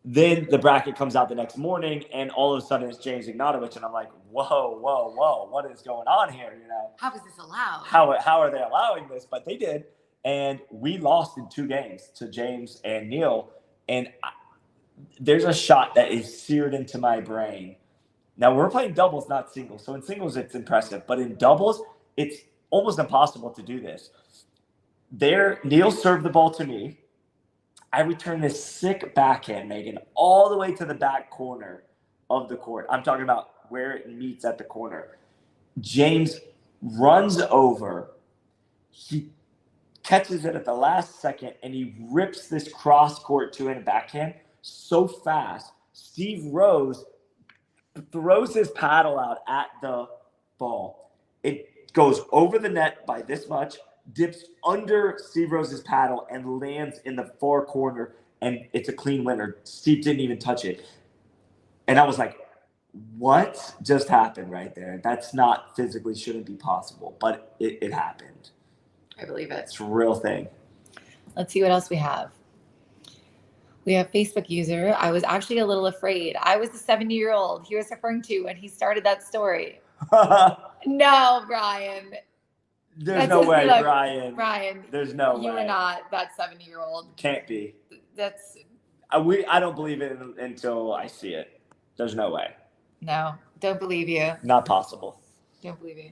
Then the bracket comes out the next morning, and all of a sudden it's James Ignatowich, and I'm like, whoa, what is going on here? How is this allowed? How are they allowing this? But they did, and we lost in 2 games to James and Neil. And there's a shot that is seared into my brain. Now we're playing doubles, not singles. So in singles it's impressive, but in doubles it's almost impossible to do this. Neil served the ball to me. I returned this sick backhand, Megan, all the way to the back corner of the court. I'm talking about where it meets at the corner. James runs over. He catches it at the last second, and he rips this cross-court two-handed backhand so fast. Steve Rose throws his paddle out at the ball. It goes over the net by this much, dips under Steve Rose's paddle, and lands in the far corner, and it's a clean winner. Steve didn't even touch it. And I was like, what just happened right there? That's not physically shouldn't be possible, but it happened. I believe it. It's a real thing. Let's see what else we have. We have Facebook user. I was actually a little afraid. I was the 70-year-old he was referring to when he started that story. No, Brian. There's no way, look, Brian. Brian. There's no way. You are not that 70-year-old. Can't be. That's. I don't believe it until I see it. There's no way. No, don't believe you. Not possible. Don't believe you.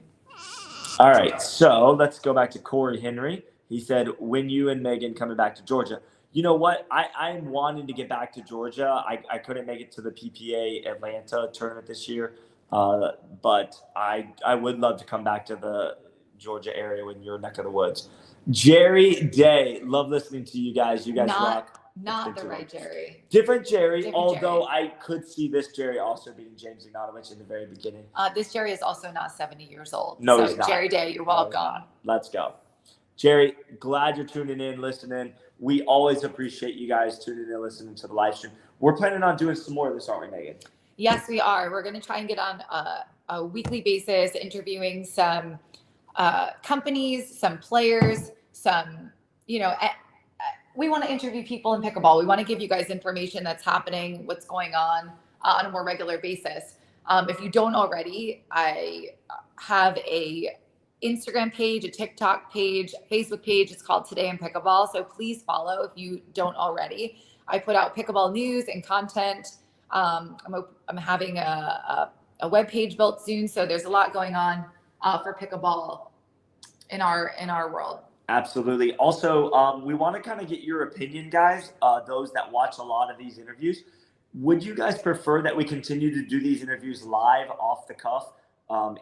All right, so let's go back to Corey Henry. He said, when you and Megan coming back to Georgia? You know what? I'm wanting to get back to Georgia. I couldn't make it to the PPA Atlanta tournament this year, but I would love to come back to the Georgia area when you're neck of the woods. Jerry Day, love listening to you guys. You guys rock. Not the right Jerry. Different Jerry, although I could see this Jerry also being James Ignatowich in the very beginning. This Jerry is also not 70 years old. No, so he's not. Jerry Day, you're welcome. Let's go. Jerry, glad you're tuning in, listening. We always appreciate you guys tuning in, listening to the live stream. We're planning on doing some more of this, aren't we, Megan? Yes, we are. We're going to try and get on a weekly basis, interviewing some companies, some players, some, we want to interview people in pickleball. We want to give you guys information that's happening, what's going on a more regular basis. If you don't already, I have a Instagram page, a TikTok page, Facebook page. It's called Today in Pickleball. So please follow if you don't already. I put out pickleball news and content. I'm having a web page built soon. So there's a lot going on for pickleball in our world. Absolutely. Also, we want to kind of get your opinion, guys, those that watch a lot of these interviews. Would you guys prefer that we continue to do these interviews live off the cuff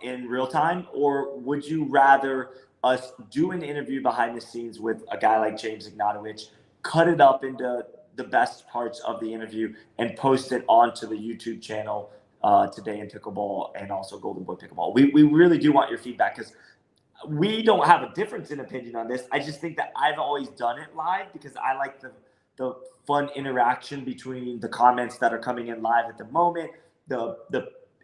in real time? Or would you rather us do an interview behind the scenes with a guy like James Ignatowich, cut it up into the best parts of the interview and post it onto the YouTube channel Today in Pickleball and also Golden Boy Pickleball? We really do want your feedback because we don't have a difference in opinion on this. I just think that I've always done it live because I like the fun interaction between the comments that are coming in live at the moment. The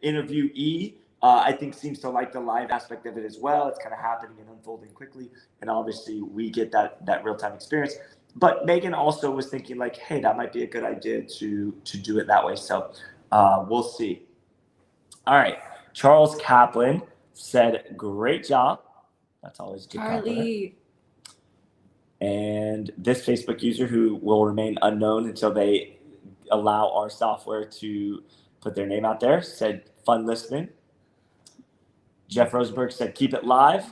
interviewee, I think, seems to like the live aspect of it as well. It's kind of happening and unfolding quickly. And obviously we get that real-time experience. But Megan also was thinking like, hey, that might be a good idea to do it that way. So we'll see. All right. Charles Kaplan said, great job. That's always a good compliment. And this Facebook user, who will remain unknown until they allow our software to put their name out there, said, fun listening. Jeff Rosenberg said, keep it live.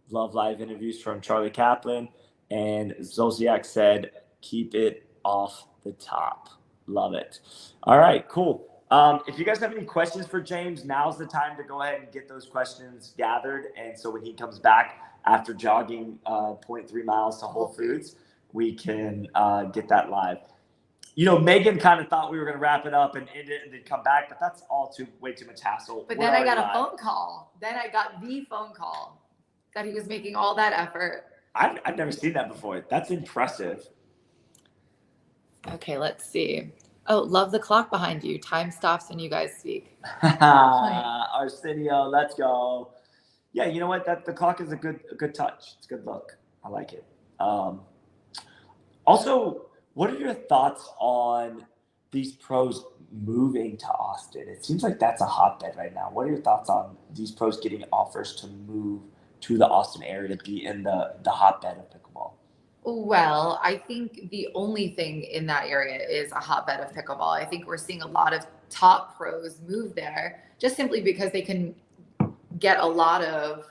Love live interviews from Charlie Kaplan. And Zolciak said, keep it off the top. Love it. All right, cool. If you guys have any questions for James, now's the time to go ahead and get those questions gathered. And so when he comes back after jogging 0.3 miles to Whole Foods, we can get that live. Megan kind of thought we were going to wrap it up and end it and then come back, but that's all way too much hassle. But then I got a phone call. Then I got the phone call that he was making all that effort. I've never seen that before. That's impressive. Okay, let's see. Oh, love the clock behind you. Time stops when you guys speak. Arsenio, let's go. Yeah, you know what? The clock is a good touch. It's a good look. I like it. Also, what are your thoughts on these pros moving to Austin? It seems like that's a hotbed right now. What are your thoughts on these pros getting offers to move to the Austin area to be in the hotbed of pickleball? Well, I think the only thing in that area is a hotbed of pickleball. I think we're seeing a lot of top pros move there just simply because they can get a lot of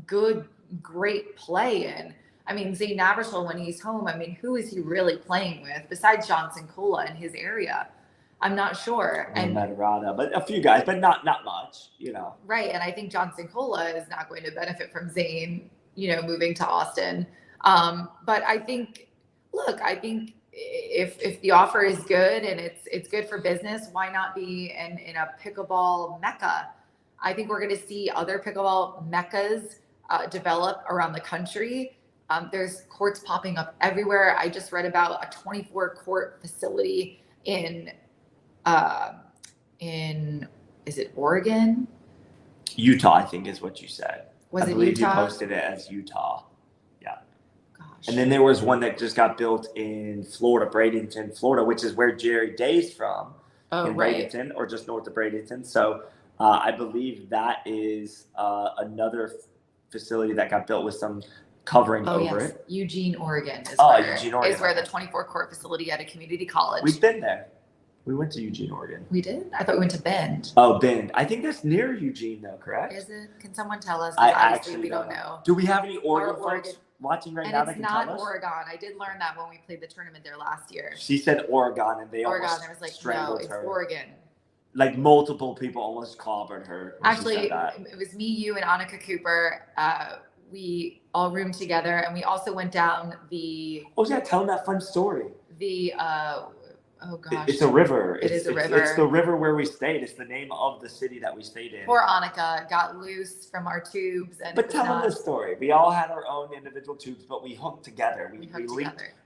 great play in. I mean, Zane Navershall, when he's home, who is he really playing with besides Johnson Cola in his area? I'm not sure. And Matarata, but a few guys, but not much, Right. And I think Johnson Cola is not going to benefit from Zane, moving to Austin. But I think if the offer is good and it's good for business, why not be in a pickleball mecca? I think we're going to see other pickleball meccas develop around the country. There's courts popping up everywhere. I just read about a 24 court facility in is it Oregon? Utah, I think is what you said. Was I it believe Utah? you posted it as Utah. Yeah. Gosh. And then there was one that just got built in Florida, Bradenton, Florida, which is where Jerry Day's from. Oh, in right. Bradenton, or just north of Bradenton. So I believe that is another facility that got built with some covering over it. Eugene, Oregon is Eugene, Oregon. Is where the 24 court facility at a community college. We've been there. We went to Eugene, Oregon. We did? I thought we went to Bend. Oh, Bend. I think that's near Eugene, though, correct? Is it? Can someone tell us? I Obviously, actually we don't know. Do we have any Oregon Oregon folks watching right and now that it's can tell not us? Oregon. I did learn that when we played the tournament there last year. She said Oregon, and they Oregon. almost There was like, strangled no, it's her. Oregon. Like multiple people almost clobbered her. Actually, it was me, you, and Annika Cooper. We all roomed together, and we also went down the. Oh yeah, tell them that fun story. Oh gosh. It's a river. It is a river. It's the river where we stayed. It's the name of the city that we stayed in. Poor Annika got loose from our tubes, and but tell them the story. We all had our own individual tubes, but we hooked together.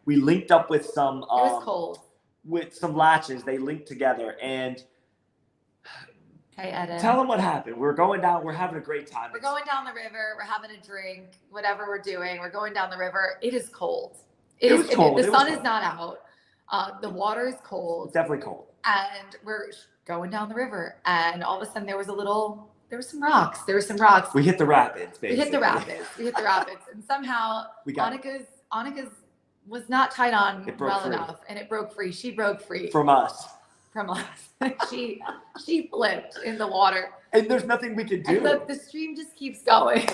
We linked up with some. It was cold. With some latches, they linked together, and. Hey, Eden. Tell them what happened. We're going down. We're having a great time. We're going down the river. We're having a drink. Whatever we're doing, we're going down the river. It is cold. It was cold. The sun is not out. The water is cold. It's definitely cold. And we're going down the river, and all of a sudden there were some rocks. We hit the rapids, basically. We hit the rapids. And somehow Annika's was not tied on well enough, and it broke free. She broke free. From us. She flipped in the water. And there's nothing we could do. And the stream just keeps going.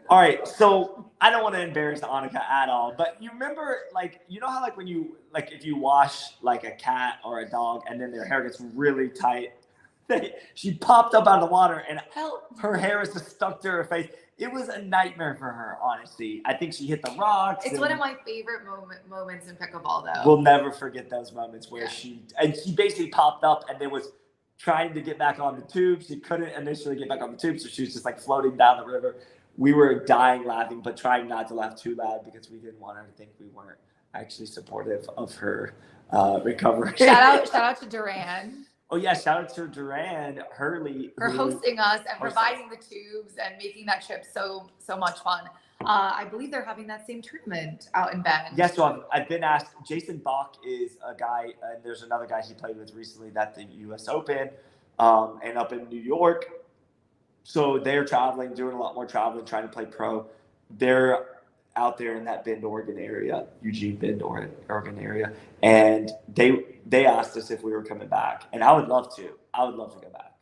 All right, so I don't want to embarrass Annika at all, but you remember, how when you, if you wash like a cat or a dog and then their hair gets really tight, she popped up out of the water and her hair is just stuck to her face. It was a nightmare for her, honestly. I think she hit the rocks. It's one of my favorite moments in pickleball, though. We'll never forget those moments where she basically popped up and then was trying to get back on the tube. She couldn't initially get back on the tube, so she was just floating down the river. We were dying laughing, but trying not to laugh too loud because we didn't want her to think we weren't actually supportive of her recovery. Shout out to Duran. Oh yeah, shout out to Duran Hurley for hosting us and providing the tubes and making that trip so much fun. I believe they're having that same tournament out in Bend. Yeah, so I've been asked. Jason Bach is a guy, and there's another guy he played with recently at the U.S. Open, and up in New York. So they're traveling, doing a lot more traveling, trying to play pro. They're out there in that Bend, Oregon area, Eugene, Bend, Oregon area. And they asked us if we were coming back. And I would love to. I would love to go back.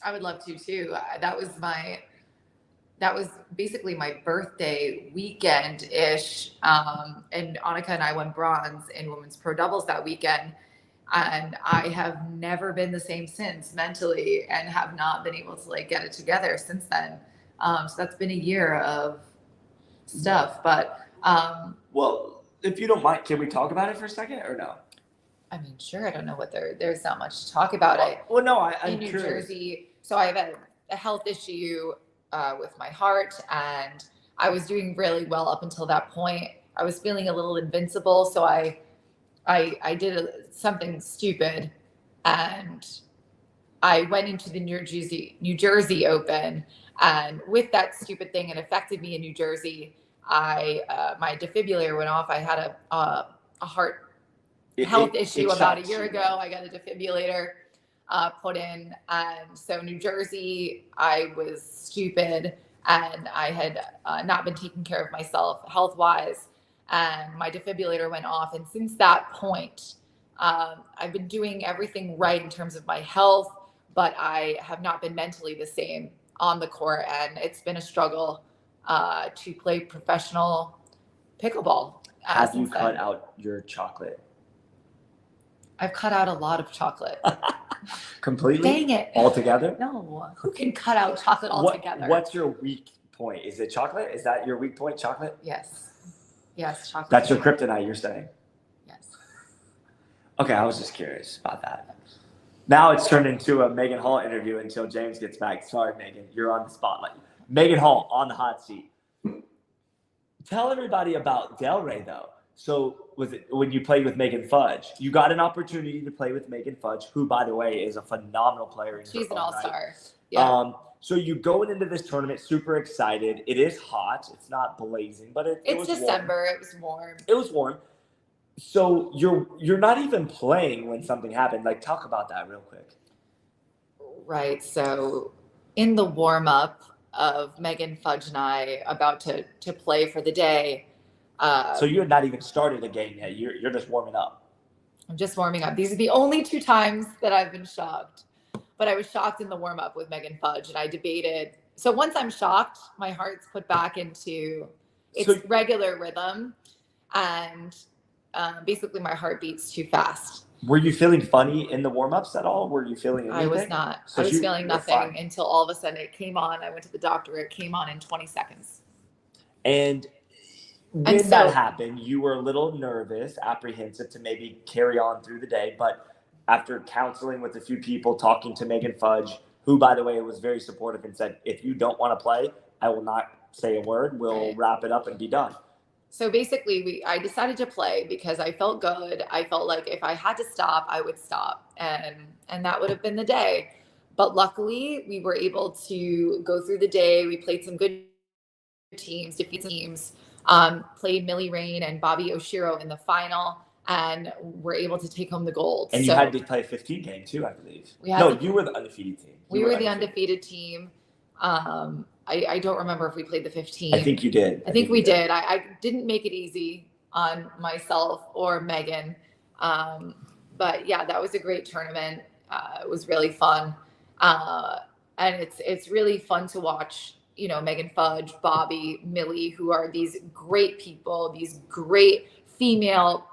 I would love to too. That was basically my birthday weekend-ish. And Annika and I won bronze in women's pro doubles that weekend. And I have never been the same since mentally and have not been able to get it together since then. So that's been a year of stuff, but well, if you don't mind, can we talk about it for a second or no? I mean, sure. I don't know what there's not much to talk about. I'm in New curious. Jersey, so I have a health issue with my heart, and I was doing really well up until that point. I was feeling a little invincible, so I did something stupid, and I went into the New Jersey Open, and with that stupid thing, it affected me in New Jersey. My defibrillator went off. I had a heart health issue about a year ago. I got a defibrillator put in, and so New Jersey, I was stupid, and I had not been taking care of myself health-wise, and my defibrillator went off. And since that point, I've been doing everything right in terms of my health, but I have not been mentally the same on the court, and it's been a struggle to play professional pickleball. Have you cut out your chocolate? I've cut out a lot of chocolate. Completely? Dang it. Altogether? No. Who can cut out chocolate altogether? What's your weak point? Is it chocolate? Is that your weak point, chocolate? Yes. Yes, chocolate. That's your kryptonite, you're saying? Yes. Okay, I was just curious about that. Now it's turned into a Megan Hall interview until James gets back. Sorry, Megan, you're on the spotlight. Megan Hall on the hot seat. Tell everybody about Delray, though. So was it when you played with Megan Fudge? You got an opportunity to play with Megan Fudge, who, by the way, is a phenomenal player. She's an all-star. Right? Yeah. So you going into this tournament super excited. It is hot. It's not blazing, but it was December. Warm. It was warm. It was warm. So you're not even playing when something happened. Like, talk about that real quick. Right. So in the warm-up of Megan Fudge and I about to play for the day. So you had not even started a game yet. You're just warming up. I'm just warming up. These are the only 2 times that I've been shocked. But I was shocked in the warm-up with Megan Fudge, and I debated. So once I'm shocked, my heart's put back into its regular rhythm, and basically my heart beats too fast. Were you feeling funny in the warm-ups at all? Were you feeling anything? I was not. So I was feeling nothing until all of a sudden it came on. I went to the doctor. It came on in 20 seconds. And when that happened, you were a little nervous, apprehensive to maybe carry on through the day. But after counseling with a few people, talking to Megan Fudge, who, by the way, was very supportive and said, if you don't want to play, I will not say a word. We'll wrap it up and be done. So basically, I decided to play because I felt good. I felt like if I had to stop, I would stop. And that would have been the day. But luckily, we were able to go through the day. We played some good teams, defeat teams, played Millie Rain and Bobby Oshiro in the final, and were able to take home the gold. And you had to play a 15 game too, I believe. You were the undefeated team. We were the undefeated team. I don't remember if we played the 15. I think you did. I think we did. I didn't make it easy on myself or Megan. But yeah, that was a great tournament. It was really fun. And it's really fun to watch, Megan Fudge, Bobby, Millie, who are these great people, these great female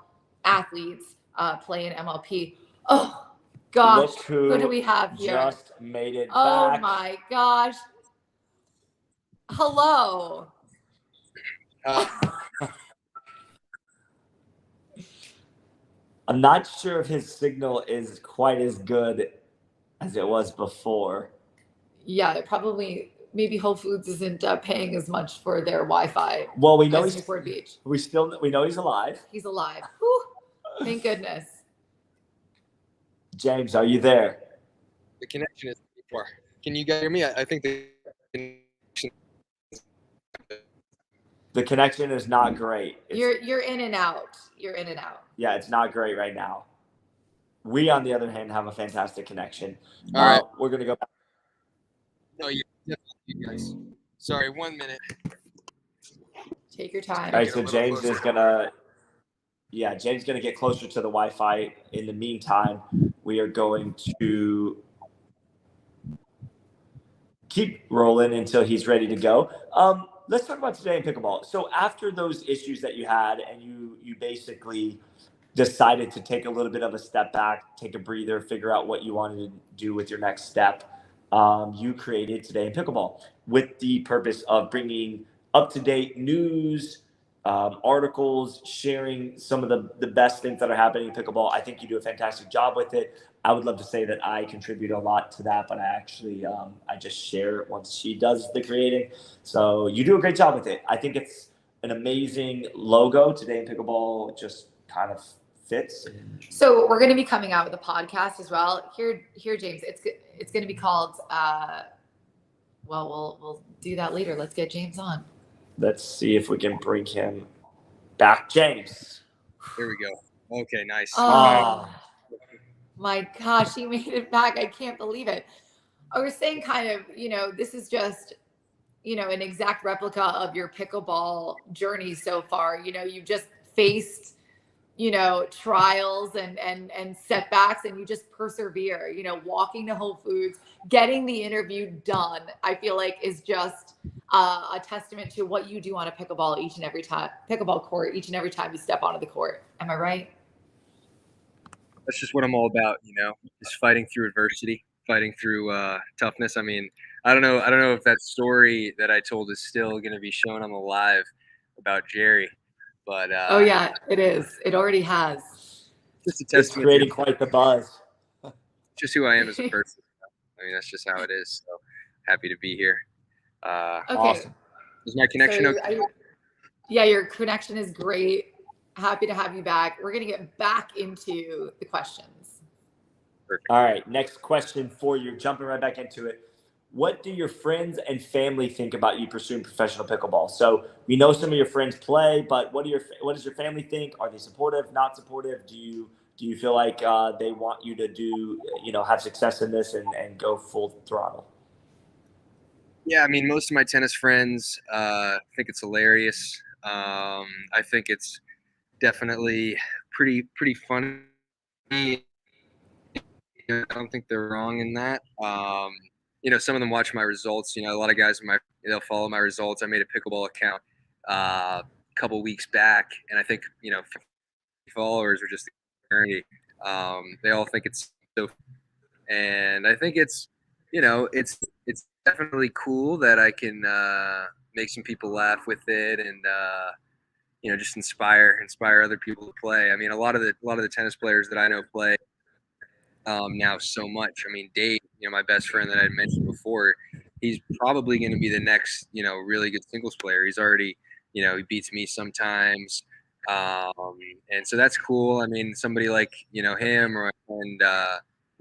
athletes play in MLP. Oh gosh, who do we have here? Just made it back. Oh my gosh. Hello. I'm not sure if his signal is quite as good as it was before. Yeah, it probably, maybe Whole Foods isn't paying as much for their Wi-Fi. Well, we know he's Newport Beach. We know he's alive. He's alive. Whew. Thank goodness. James, are you there? The connection is poor. Can you guys hear me? I think the connection is not great. You're in and out. You're in and out. Yeah, it's not great right now. We, on the other hand, have a fantastic connection. All right. We're going to go back. No, you guys. Sorry, 1 minute. Take your time. All right, so James is going to get closer to the Wi-Fi. In the meantime, we are going to keep rolling until he's ready to go. Let's talk about today in pickleball. So after those issues that you had and you basically decided to take a little bit of a step back, take a breather, figure out what you wanted to do with your next step, you created Today in Pickleball with the purpose of bringing up-to-date news, articles, sharing some of the best things that are happening in pickleball. I think you do a fantastic job with it. I would love to say that I contribute a lot to that, but I actually, I just share it once she does the creating. So you do a great job with it. I think it's an amazing logo. Today in Pickleball just kind of fits. So we're going to be coming out with a podcast as well. Here, James, it's going to be called, we'll do that later. Let's get James on. Let's see if we can bring him back. James. Here we go. Okay, nice. Oh. My gosh, he made it back. I can't believe it. I was saying kind of, this is just, an exact replica of your pickleball journey so far. You've just faced, trials and setbacks, and you just persevere, walking to Whole Foods, getting the interview done, I feel like is just a testament to what you do on a pickleball court each and every time you step onto the court. Am I right? that's just what I'm all about, just fighting through adversity, fighting through toughness. I mean, I don't know if that story that I told is still going to be shown on the live about Jerry, but Oh yeah, it is. It already has. just a It's testament creating quite the buzz. just who I am as a person. I mean, that's just how it is. So happy to be here. Okay. Awesome. Is my connection So, okay? yeah, your connection is great. Happy to have you back. We're going to get back into the questions. Perfect. All right. Next question for you. Jumping right back into it. What do your friends and family think about you pursuing professional pickleball? So we know some of your friends play, but what does your family think? Are they supportive? Not supportive? Do you feel like they want you to do have success in this and go full throttle? Yeah, I mean, most of my tennis friends think it's hilarious. I think it's definitely pretty funny. I don't think they're wrong in that. Some of them watch my results. A lot of guys they'll follow my results. I made a pickleball account a couple weeks back, and I think 50 followers are just eternity. They all think it's so, and I think it's definitely cool that I can make some people laugh with it, and just inspire other people to play. I mean, a lot of the tennis players that I know play now so much. I mean, Dave, my best friend that I mentioned before, he's probably going to be the next, really good singles player. He's already, he beats me sometimes. And so that's cool. I mean, somebody like, him and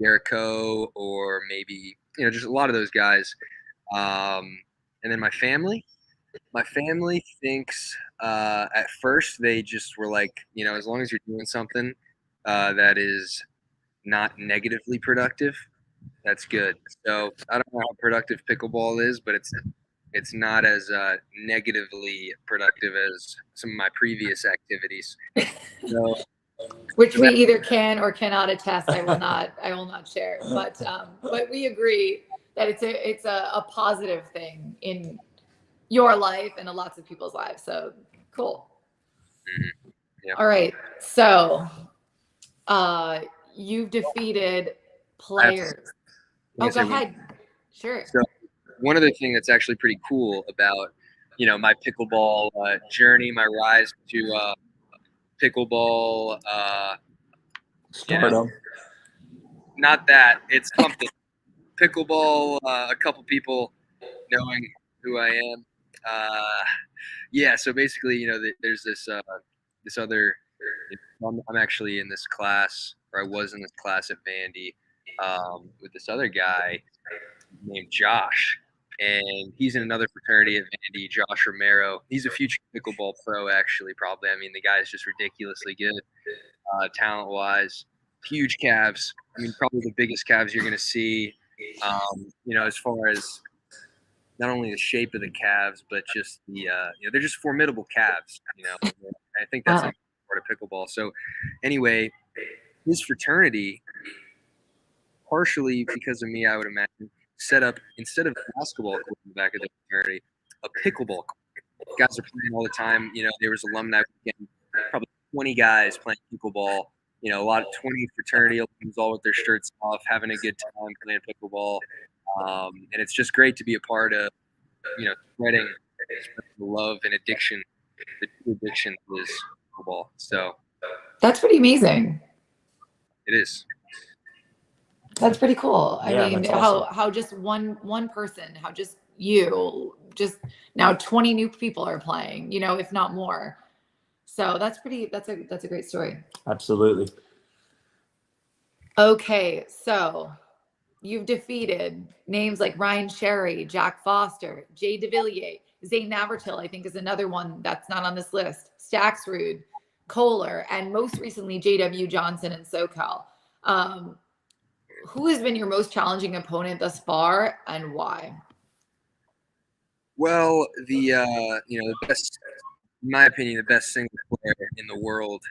Jericho, or maybe, just a lot of those guys. And then my family thinks at first they just were like, as long as you're doing something that is not negatively productive, that's good. So I don't know how productive pickleball is, but it's not as negatively productive as some of my previous activities. So, Which we either can or cannot attest. I will not share. But we agree that it's a positive thing in your life and in lots of people's lives. So cool. mm-hmm. Yeah. All right. So you've defeated players. Oh, go ahead. Sure. So one other thing that's actually pretty cool about, my pickleball journey, my rise to pickleball Stardom. Not that, it's something. Pickleball, a couple people knowing who I am. So basically, there's this other. I'm actually in this class, or I was in this class at Vandy, with this other guy named Josh, and he's in another fraternity at Vandy. Josh Romero. He's a future pickleball pro, actually. Probably. I mean, the guy is just ridiculously good, talent-wise. Huge calves. I mean, probably the biggest calves you're going to see. As far as not only the shape of the calves, but just the they're just formidable calves. I think that's a part of pickleball. So anyway, his fraternity, partially because of me, I would imagine, set up, instead of basketball court in the back of the fraternity, a pickleball court. Guys are playing all the time. There was alumni weekend, probably 20 guys playing pickleball. A lot of 20 fraternity alums, all with their shirts off, having a good time playing pickleball. And it's just great to be a part of, spreading the love and addiction. The true addiction is pickleball. So that's pretty amazing. it is. That's pretty cool. I mean, awesome. how just one person, how just now 20 new people are playing, if not more. So that's a great story. Absolutely. Okay, so you've defeated names like Ryan Sherry, Jack Foster, Jay DeVilliers, Zane Navratil, I think is another one that's not on this list, Staxrud, Kohler, and most recently JW Johnson and SoCal. Who has been your most challenging opponent thus far, and why? Well, the best, in my opinion, the best single player in the world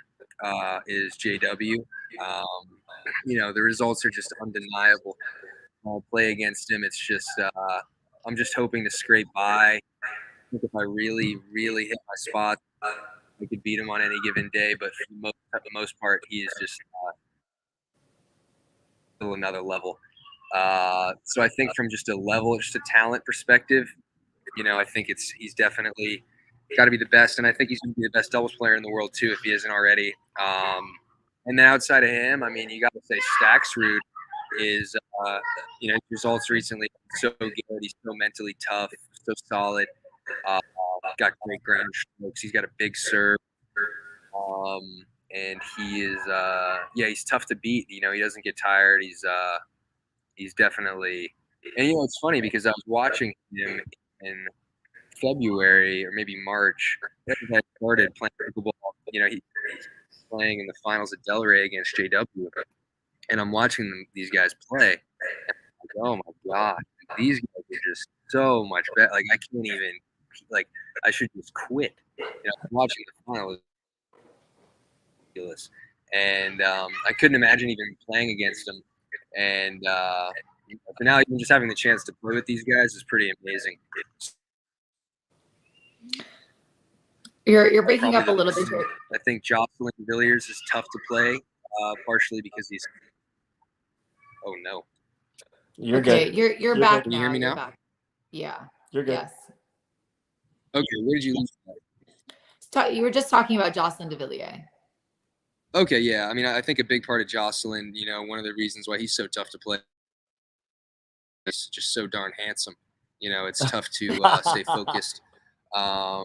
is JW. The results are just undeniable. I'll play against him. It's just I'm just hoping to scrape by. I think if I really, really hit my spot, I could beat him on any given day. But for the most part, he is just another level. So I think from just a talent perspective, I think he's definitely got to be the best, and I think he's going to be the best doubles player in the world too if he isn't already. And then outside of him, I mean, you got to say Staxrud is, his results recently so good. He's so mentally tough, so solid. Got great ground strokes. He's got a big serve. And he is, he's tough to beat. He doesn't get tired. He's definitely, and it's funny because I was watching him in February or maybe March. I started playing pickleball. He's playing in the finals at Delray against JW, and I'm watching these guys play. And I'm like, oh my god, these guys are just so much better. Like I can't even, I should just quit. I'm watching the finals. And I couldn't imagine even playing against them. And for now, even just having the chance to play with these guys is pretty amazing. You're breaking up a little bit. I think Jocelyn Villiers is tough to play, partially because he's. Oh no. You're okay, good. You're back. Can you hear me now? Back. Yeah. You're good. Yes. Okay, where did you lose that? You were just talking about Jocelyn de Villiers. Okay, yeah. I mean, I think a big part of Jocelyn, one of the reasons why he's so tough to play is just so darn handsome. It's tough to stay focused. I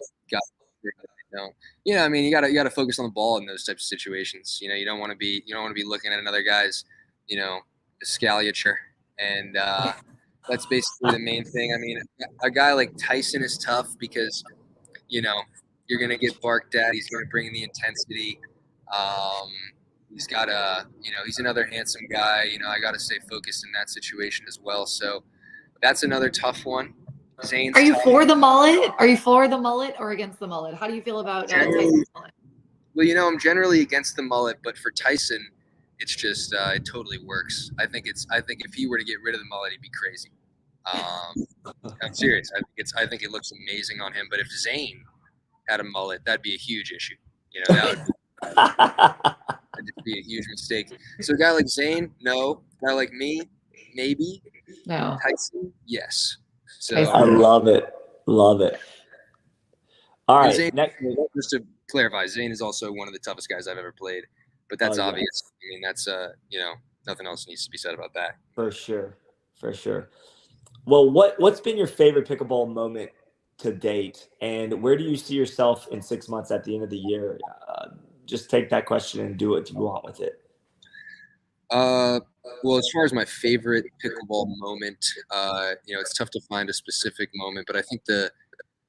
mean, you gotta focus on the ball in those types of situations. You don't want to be looking at another guy's, escalature, and that's basically the main thing. I mean, a guy like Tyson is tough because, you're gonna get barked at. He's gonna bring the intensity. He's got he's another handsome guy. I got to stay focused in that situation as well. So that's another tough one. Zane's Are you tough. for the mullet? Are you for the mullet or against the mullet? How do you feel about Tyson's mullet? Well, I'm generally against the mullet, but for Tyson, it's just it totally works. I think if he were to get rid of the mullet, he'd be crazy. I'm serious. I think it looks amazing on him. But if Zane had a mullet, that'd be a huge issue. That would that'd just be a huge mistake. So a guy like Zane, no. A guy like me, maybe. No. Tyson, yes. So I love it. Love it. All right. Zane, next. just to clarify, Zane is also one of the toughest guys I've ever played. But that's obvious. I mean, that's nothing else needs to be said about that. For sure. For sure. Well, what's been your favorite pickleball moment to date, and where do you see yourself in 6 months at the end of the year? Just take that question and do what you want with it. Well, as far as my favorite pickleball moment, it's tough to find a specific moment, but I think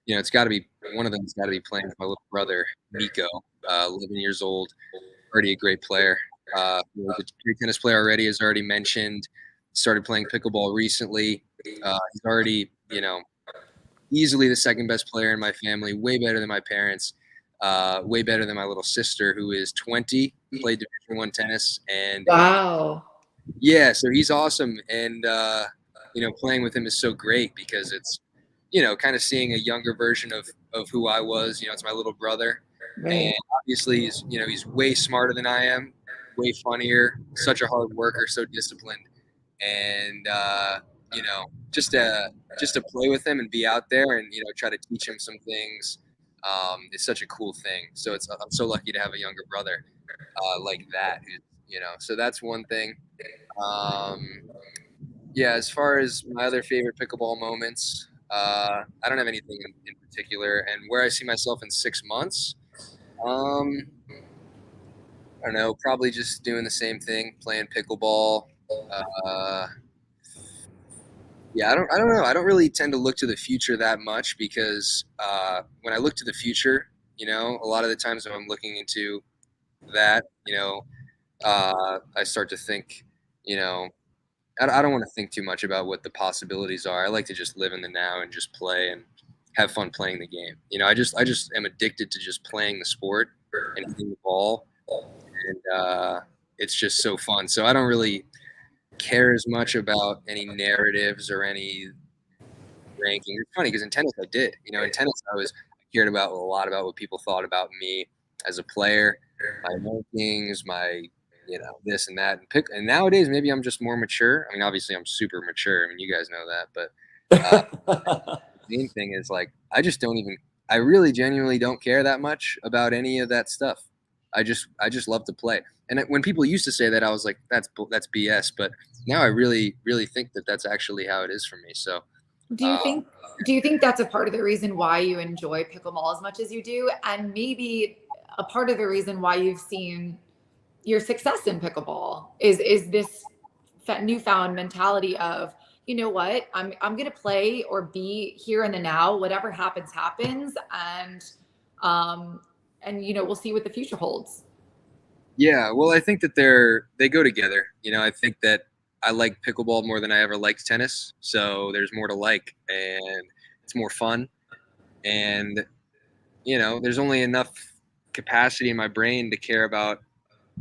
it's got to be one of them. Has got to be playing with my little brother Nico, 11 years old, already a great player. He's a great tennis player already, as already mentioned. Started playing pickleball recently. He's already, easily the second best player in my family, way better than my parents, way better than my little sister, who is 20, played Division I tennis. And wow. Yeah, so he's awesome. And, playing with him is so great because it's, kind of seeing a younger version of who I was. It's my little brother. Right. And obviously he's way smarter than I am, way funnier, such a hard worker, so disciplined. And, just to play with him and be out there and, try to teach him some things is such a cool thing. So I'm so lucky to have a younger brother like that, so that's one thing. As far as my other favorite pickleball moments, I don't have anything in particular. And where I see myself in 6 months, I don't know, probably just doing the same thing, playing pickleball. I don't know. I don't really tend to look to the future that much because when I look to the future, a lot of the times when I'm looking into that, I start to think, I don't want to think too much about what the possibilities are. I like to just live in the now and just play and have fun playing the game. I just am addicted to just playing the sport and hitting the ball, and it's just so fun. So I don't really care as much about any narratives or any ranking. It's funny because in tennis I did. In tennis I cared about a lot about what people thought about me as a player, my rankings, my this and that. And nowadays, maybe I'm just more mature. I mean, obviously I'm super mature. I mean, you guys know that, but the main thing is like, I really genuinely don't care that much about any of that stuff. I just love to play. And when people used to say that, I was like, that's BS. But now I really, really think that that's actually how it is for me. So do you think that's a part of the reason why you enjoy pickleball as much as you do? And maybe a part of the reason why you've seen your success in pickleball is this newfound mentality of, you know what, I'm going to play or be here in the now, whatever happens, and we'll see what the future holds. Yeah, well, I think that they go together. I think that I like pickleball more than I ever liked tennis. So there's more to like, and it's more fun. And, there's only enough capacity in my brain to care about,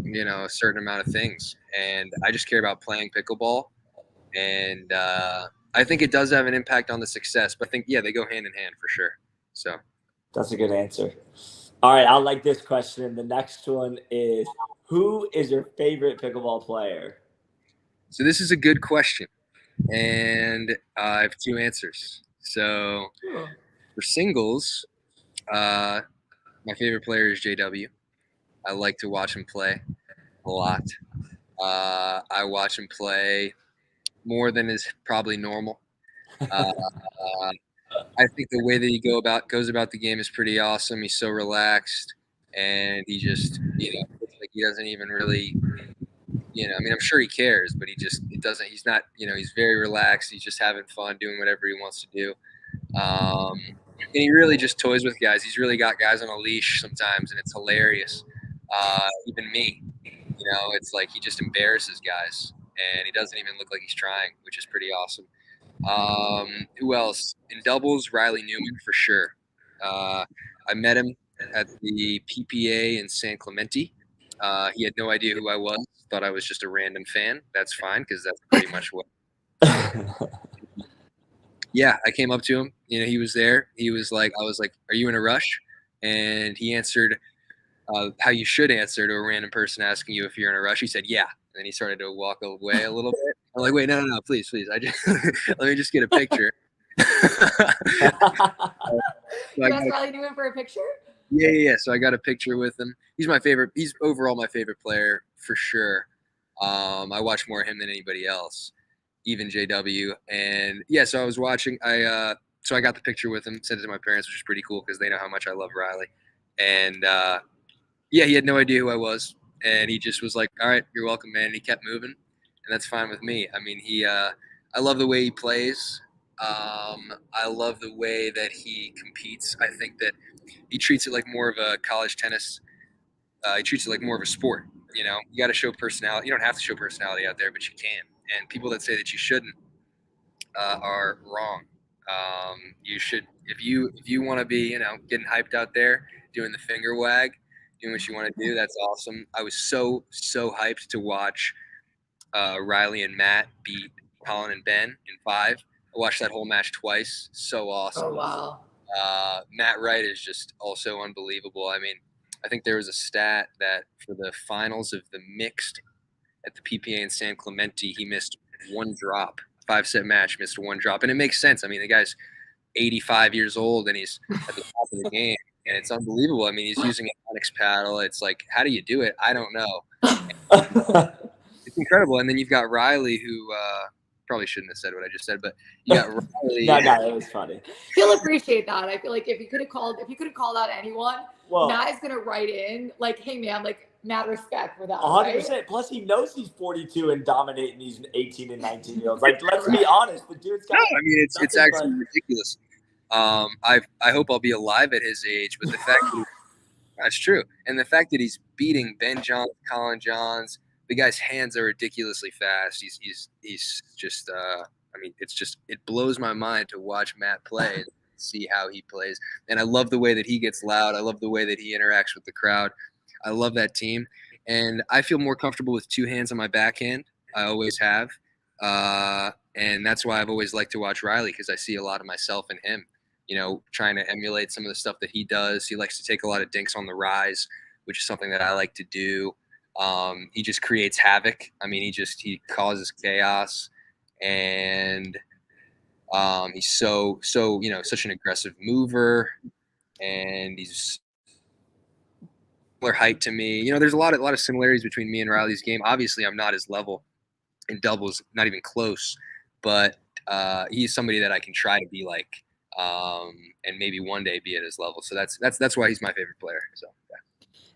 a certain amount of things. And I just care about playing pickleball. And I think it does have an impact on the success. But I think, they go hand in hand for sure. So that's a good answer. All right, I like this question. The next one is, who is your favorite pickleball player? So this is a good question, and I have two answers. So for singles, my favorite player is JW. I like to watch him play a lot. I watch him play more than is probably normal. I think the way that he goes about the game is pretty awesome. He's so relaxed, and he just, it's like he doesn't even really, I mean, I'm sure he cares, but he's not, he's very relaxed. He's just having fun, doing whatever he wants to do. And he really just toys with guys. He's really got guys on a leash sometimes, and it's hilarious. Even me, it's like he just embarrasses guys, and he doesn't even look like he's trying, which is pretty awesome. Who else? In doubles, Riley Newman for sure. I met him at the PPA in San Clemente. He had no idea who I was, thought I was just a random fan. That's fine, because that's pretty much what. Yeah, I came up to him. He was there. He was like, I was like, "Are you in a rush?" And he answered how you should answer to a random person asking you if you're in a rush. He said, "Yeah." And then he started to walk away a little bit. I'm like, "Wait, no, please. I just let me just get a picture." You asked Riley Newman for a picture? Yeah. So I got a picture with him. He's my favorite. He's overall my favorite player for sure. I watch more of him than anybody else, even JW. And yeah, so I was watching. So I got the picture with him, sent it to my parents, which is pretty cool because they know how much I love Riley. And yeah, he had no idea who I was, and he just was like, "All right, you're welcome, man." And he kept moving, and that's fine with me. I mean, I love the way he plays. I love the way that he competes. I think that he treats it like more of a college tennis. He treats it like more of a sport. You got to show personality. You don't have to show personality out there, but you can. And people that say that you shouldn't are wrong. You should, if you want to be, getting hyped out there, doing the finger wag, doing what you want to do. That's awesome. I was so hyped to watch Riley and Matt beat Colin and Ben in 5. I watched that whole match twice. So awesome. Oh, wow. Matt Wright is just also unbelievable. I mean, I think there was a stat that for the finals of the mixed at the PPA in San Clemente, he missed one drop. 5-set match, missed one drop. And it makes sense. I mean, the guy's 85 years old, and he's at the top of the game. And it's unbelievable. I mean, he's using an Onyx paddle. It's like, how do you do it? I don't know. It's incredible. And then you've got Riley, who probably shouldn't have said what I just said, but you got Riley. No, it was funny. He'll appreciate that. I feel like if you could have called out anyone, Matt is gonna write in like, "Hey, man, like, mad respect for that." 100%. Right? Plus, he knows he's 42 and dominating these 18 and 19-year-olds. Like, let's be honest, the dude's got. No, I mean, it's actually ridiculous. I hope I'll be alive at his age, but the fact that that's true, and the fact that he's beating Ben Johns, Colin Johns, the guy's hands are ridiculously fast. He's just. I mean, it blows my mind to watch Matt play and see how he plays, and I love the way that he gets loud. I love the way that he interacts with the crowd. I love that team, and I feel more comfortable with two hands on my backhand. I always have, and that's why I've always liked to watch Riley, because I see a lot of myself in him. Trying to emulate some of the stuff that he does. He likes to take a lot of dinks on the rise, which is something that I like to do. He just creates havoc. I mean, he causes chaos, and he's so such an aggressive mover, and he's similar height to me. You know, there's a lot of similarities between me and Riley's game. Obviously, I'm not his level in doubles, not even close, but he's somebody that I can try to be like, and maybe one day be at his level. So that's why he's my favorite player. So yeah.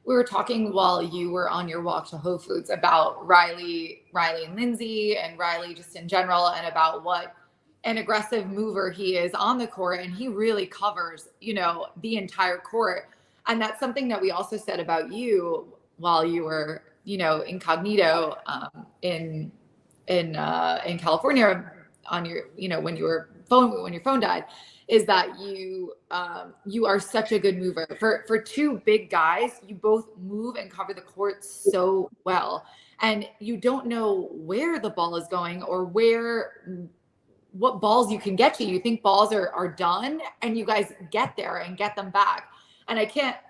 We were talking while you were on your walk to Whole Foods about Riley and Lindsay, and Riley just in general, and about what an aggressive mover he is on the court, and he really covers, the entire court. And that's something that we also said about you while you were, incognito in California on your, when your phone died, is that you are such a good mover. For two big guys, you both move and cover the court so well, and you don't know where the ball is going or what balls you can get to. You think balls are done, and you guys get there and get them back. And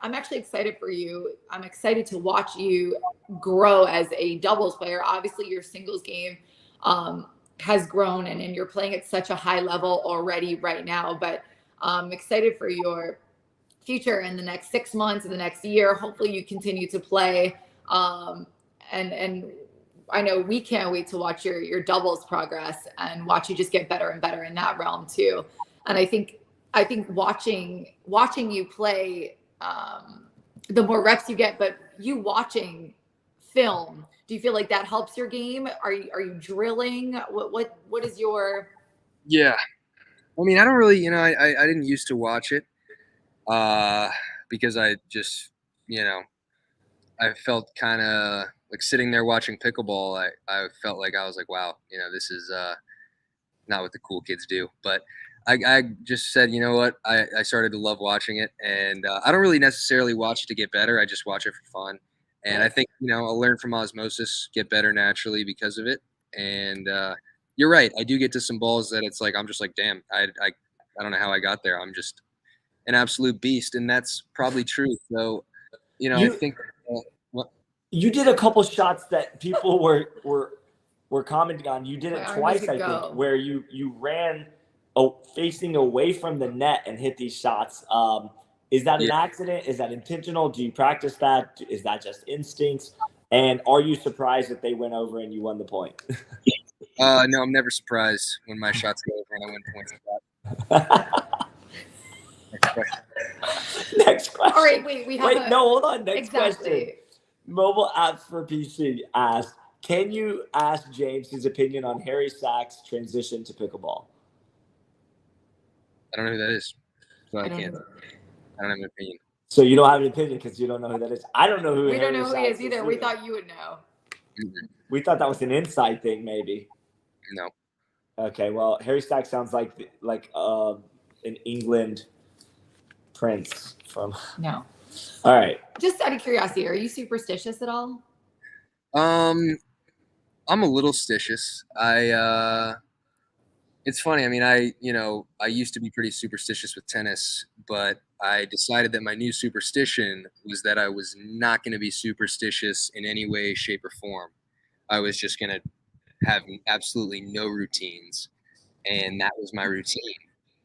I'm actually excited for you. I'm excited to watch you grow as a doubles player. Obviously your singles game has grown, and you're playing at such a high level already right now, but I'm excited for your future in the next 6 months, in the next year. Hopefully you continue to play. And I know we can't wait to watch your doubles progress and watch you just get better and better in that realm too. And I think watching you play, the more reps you get, but you watching film, do you feel like that helps your game? Are you drilling? What is your? Yeah, I mean, I don't really, I didn't used to watch it, because I just, I felt kind of like sitting there watching pickleball. I felt like I was like, wow, this is not what the cool kids do. But I just said, you know what? I started to love watching it, and I don't really necessarily watch it to get better. I just watch it for fun. And I think, I'll learn from osmosis, get better naturally because of it. And you're right. I do get to some balls that it's like, I'm just like, damn, I don't know how I got there. I'm just an absolute beast. And that's probably true. So, I think you did a couple shots that people were commenting on. You did it twice, I think, where you ran facing away from the net and hit these shots. Is that an accident? Is that intentional? Do you practice that? Is that just instincts? And are you surprised that they went over and you won the point? No, I'm never surprised when my shots go over and I win points. Next question. Next question. All right, wait, no, hold on. Next question. Mobile Apps for PC asked, can you ask James his opinion on Harry Sack's transition to pickleball? I don't know who that is, so I can't. I don't have an opinion. So you don't have an opinion because you don't know who that is. I don't know who. We don't know who he is either. We thought you would know. Mm-hmm. We thought that was an inside thing, maybe. No. Okay, well, Harry Stack sounds like an England prince from. No. All right. Just out of curiosity, are you superstitious at all? I'm a little stitious. It's funny. I mean, I used to be pretty superstitious with tennis, but I decided that my new superstition was that I was not going to be superstitious in any way, shape, or form. I was just going to have absolutely no routines, and that was my routine.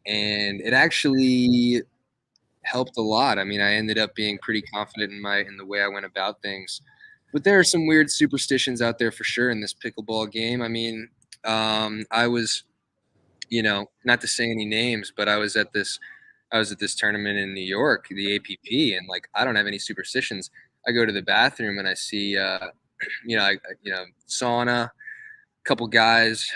And it actually helped a lot. I mean, I ended up being pretty confident in the way I went about things. But there are some weird superstitions out there for sure in this pickleball game. I mean, I was, not to say any names, but I was at this tournament in New York, the APP, and like I don't have any superstitions. I go to the bathroom and I see, sauna, a couple guys,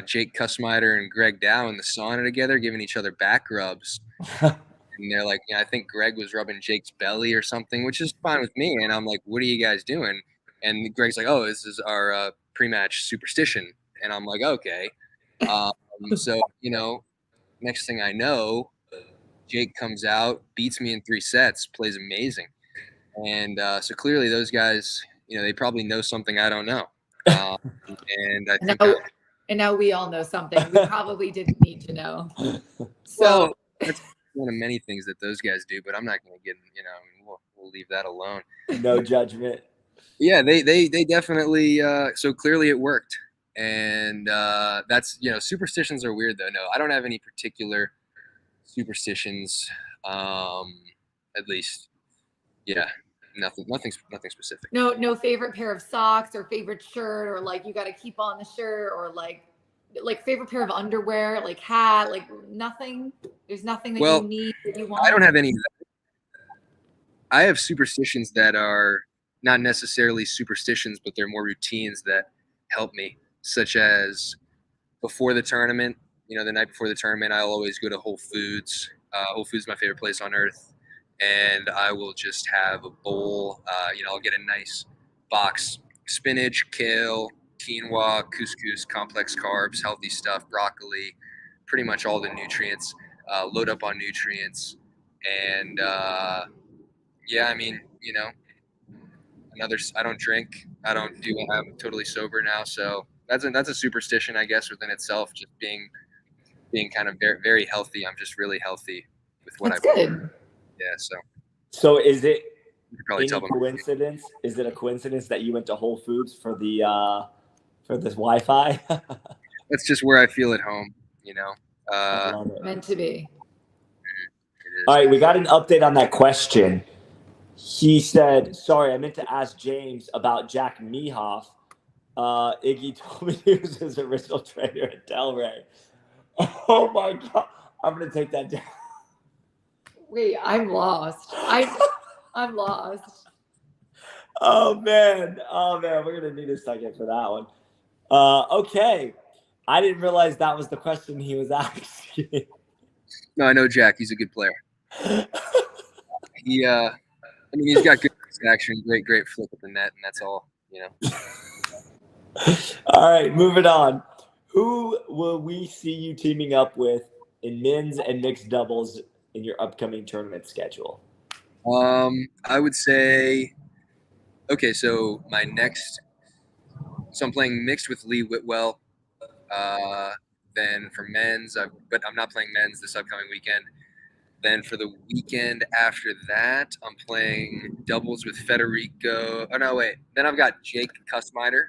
Jake Kussmeyer and Greg Dow in the sauna together, giving each other back rubs. And they're like, I think Greg was rubbing Jake's belly or something, which is fine with me. And I'm like, what are you guys doing? And Greg's like, oh, this is our pre-match superstition. And I'm like, okay. So, next thing I know, Jake comes out, beats me in 3 sets, plays amazing. And so clearly those guys, they probably know something I don't know. And I think and now we all know something we probably didn't need to know. So well, that's one of many things that those guys do, but I'm not going to get, we'll leave that alone. No judgment. Yeah, they definitely. So clearly it worked, and that's superstitions are weird though. No, I don't have any particular superstitions. At least, yeah, nothing specific. No favorite pair of socks or favorite shirt, or like you got to keep on the shirt, or like favorite pair of underwear, like hat, like nothing. There's nothing that you need that you want. I don't have any of that. I have superstitions that are not necessarily superstitions, but they're more routines that help me, such as before the tournament, the night before the tournament, I'll always go to Whole Foods. Whole Foods is my favorite place on earth. And I will just have a bowl. I'll get a nice box, spinach, kale, quinoa, couscous, complex carbs, healthy stuff, broccoli, pretty much all the nutrients. Load up on nutrients. And I don't drink. I'm totally sober now. So that's a superstition, I guess, within itself, just being kind of very, very healthy. I'm just really healthy with what That's good. Yeah. So is it probably any coincidence? Is it a coincidence that you went to Whole Foods for this Wi-Fi? That's just where I feel at home, Meant to be. All right, we got an update on that question. He said, sorry, I meant to ask James about Jack Mehoff. Iggy told me he was his original trainer at Delray. Oh my God. I'm going to take that down. Wait, I'm lost. I'm lost. Oh man. We're going to need a second for that one. Okay. I didn't realize that was the question he was asking. No, I know Jack. He's a good player. He's got good action, great flip at the net, and that's all, All right, moving on. Who will we see you teaming up with in men's and mixed doubles in your upcoming tournament schedule? I would say, okay, so I'm playing mixed with Lee Whitwell. Then for men's, but I'm not playing men's this upcoming weekend. Then for the weekend after that, I'm playing doubles with Federico. Oh no, wait. Then I've got Jake Kussmeider.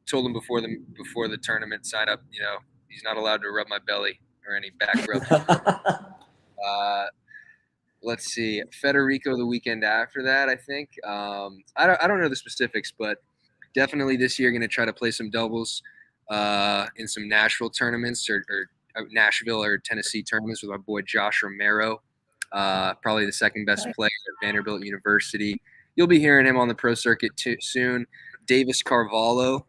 Told him before the tournament sign up, he's not allowed to rub my belly or any back rub. Let's see, Federico the weekend after that, I think. I don't know the specifics, but definitely this year going to try to play some doubles in some Nashville tournaments or Nashville or Tennessee tournaments with my boy Josh Romero, probably the second best player at Vanderbilt University. You'll be hearing him on the pro circuit soon. Davis Carvalho,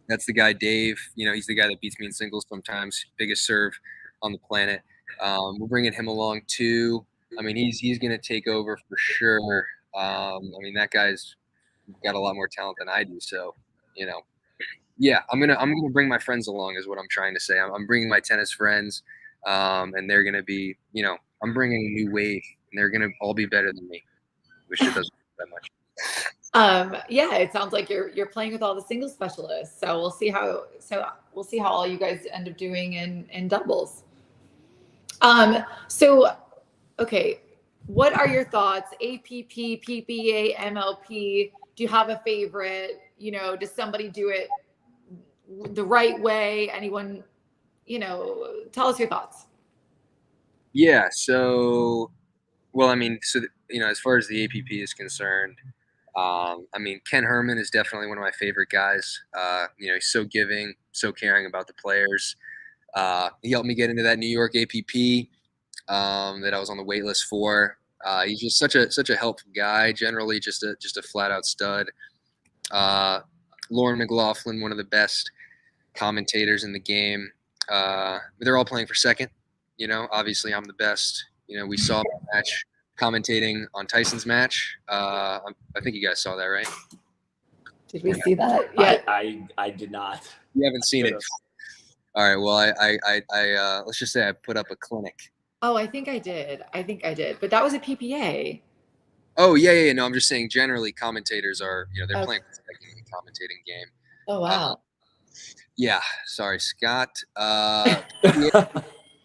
that's the guy, Dave. He's the guy that beats me in singles sometimes. Biggest serve on the planet. We're bringing him along too. He's going to take over for sure. That guy's got a lot more talent than I do. So, yeah, I'm gonna bring my friends along, is what I'm trying to say. I'm bringing my tennis friends, and they're gonna be, I'm bringing a new wave, and they're gonna all be better than me, which it doesn't that much. Yeah, it sounds like you're playing with all the single specialists. So we'll see how all you guys end up doing in doubles. Okay, what are your thoughts? APP, PPA, MLP. Do you have a favorite? Does somebody do it the right way? Anyone, tell us your thoughts. Yeah. So, as far as the APP is concerned, Ken Herman is definitely one of my favorite guys. He's so giving, so caring about the players. He helped me get into that New York APP that I was on the wait list for. He's just such a helpful guy. Generally, just a flat out stud. Lauren McLaughlin, one of the best commentators in the game. They're all playing for second. Obviously I'm the best. We saw my match commentating on Tyson's match. I think you guys saw that, right? Did we see that? Yeah, I did not. You haven't seen it. All right. Well, I let's just say I put up a clinic. Oh, I think I did. But that was a PPA. Oh, yeah. No, I'm just saying generally commentators are, they're playing for second in the commentating game. Oh, wow. Yeah. Sorry, Scott. Yeah.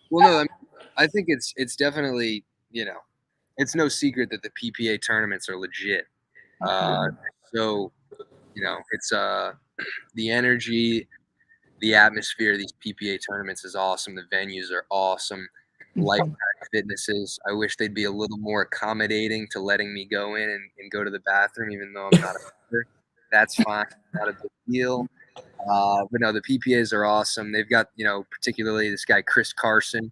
Well, no, I think it's definitely, it's no secret that the PPA tournaments are legit. So, it's the energy, the atmosphere of these PPA tournaments is awesome. The venues are awesome. Lifetime Fitnesses. I wish they'd be a little more accommodating to letting me go in and go to the bathroom, even though I'm not a member. That's fine. Not a big deal. But no, the PPAs are awesome. They've got, particularly this guy, Chris Carson,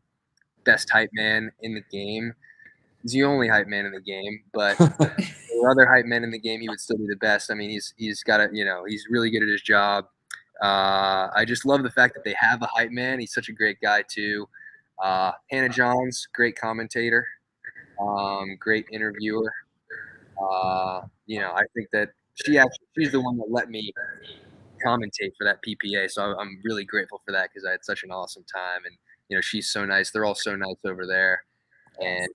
best hype man in the game. He's the only hype man in the game, but there were other hype men in the game, he would still be the best. I mean, he's got he's really good at his job. I just love the fact that they have a hype man. He's such a great guy too. Hannah Johns, great commentator, great interviewer. I think that she's the one that let me commentate for that PPA. So I'm really grateful for that because I had such an awesome time. And, she's so nice. They're all so nice over there. And,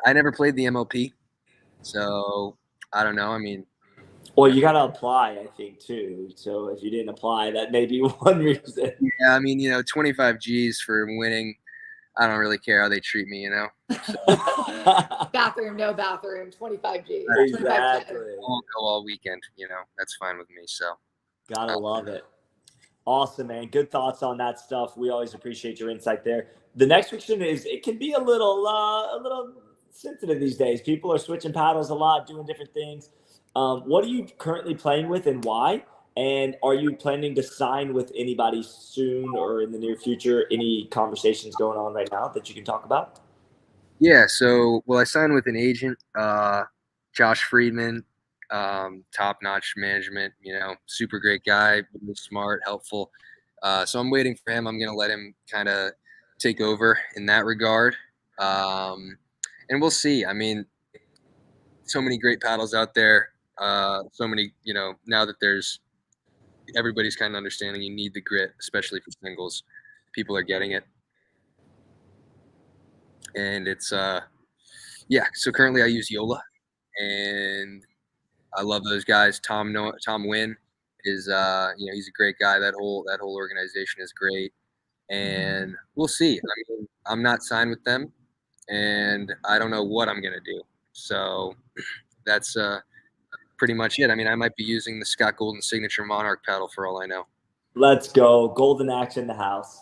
I never played the MLP. So I don't know. I mean, well, you got to apply, I think, too. So if you didn't apply, that may be one reason. Yeah, I mean, 25 G's for winning. I don't really care how they treat me, So. Bathroom, no bathroom, 25 G's. Exactly. I won't go all weekend, That's fine with me. So gotta love it. Awesome, man. Good thoughts on that stuff. We always appreciate your insight there. The next question is, it can be a little sensitive these days. People are switching paddles a lot, doing different things. What are you currently playing with and why? And are you planning to sign with anybody soon or in the near future? Any conversations going on right now that you can talk about? Yeah, so, I signed with an agent, Josh Friedman, top-notch management, super great guy, really smart, helpful. So I'm waiting for him. I'm going to let him kind of take over in that regard. And we'll see. I mean, so many great paddles out there. So many, now that everybody's kind of understanding you need the grit, especially for singles. People are getting it. And it's, so currently I use Yola, and I love those guys. Tom Wynn is, he's a great guy. That whole organization is great. And we'll see. I mean, I'm not signed with them, and I don't know what I'm going to do. So that's pretty much it. I mean, I might be using the Scott Golden Signature Monarch paddle for all I know. Let's go. Golden Axe in the house.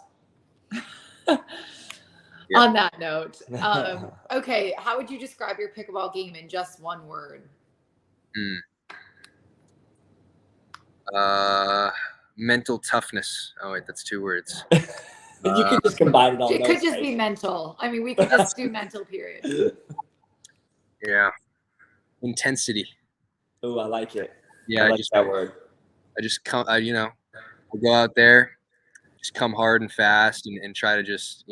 Yeah. On that note, okay, how would you describe your pickleball game in just one word? Mental toughness. Oh, wait, that's 2 words. You could just combine it all. It could just be mental. I mean, we could just do mental, period. Yeah. Intensity. Oh, I like it. Yeah, I like that word. I just come, I go out there, just come hard and fast, and try to just,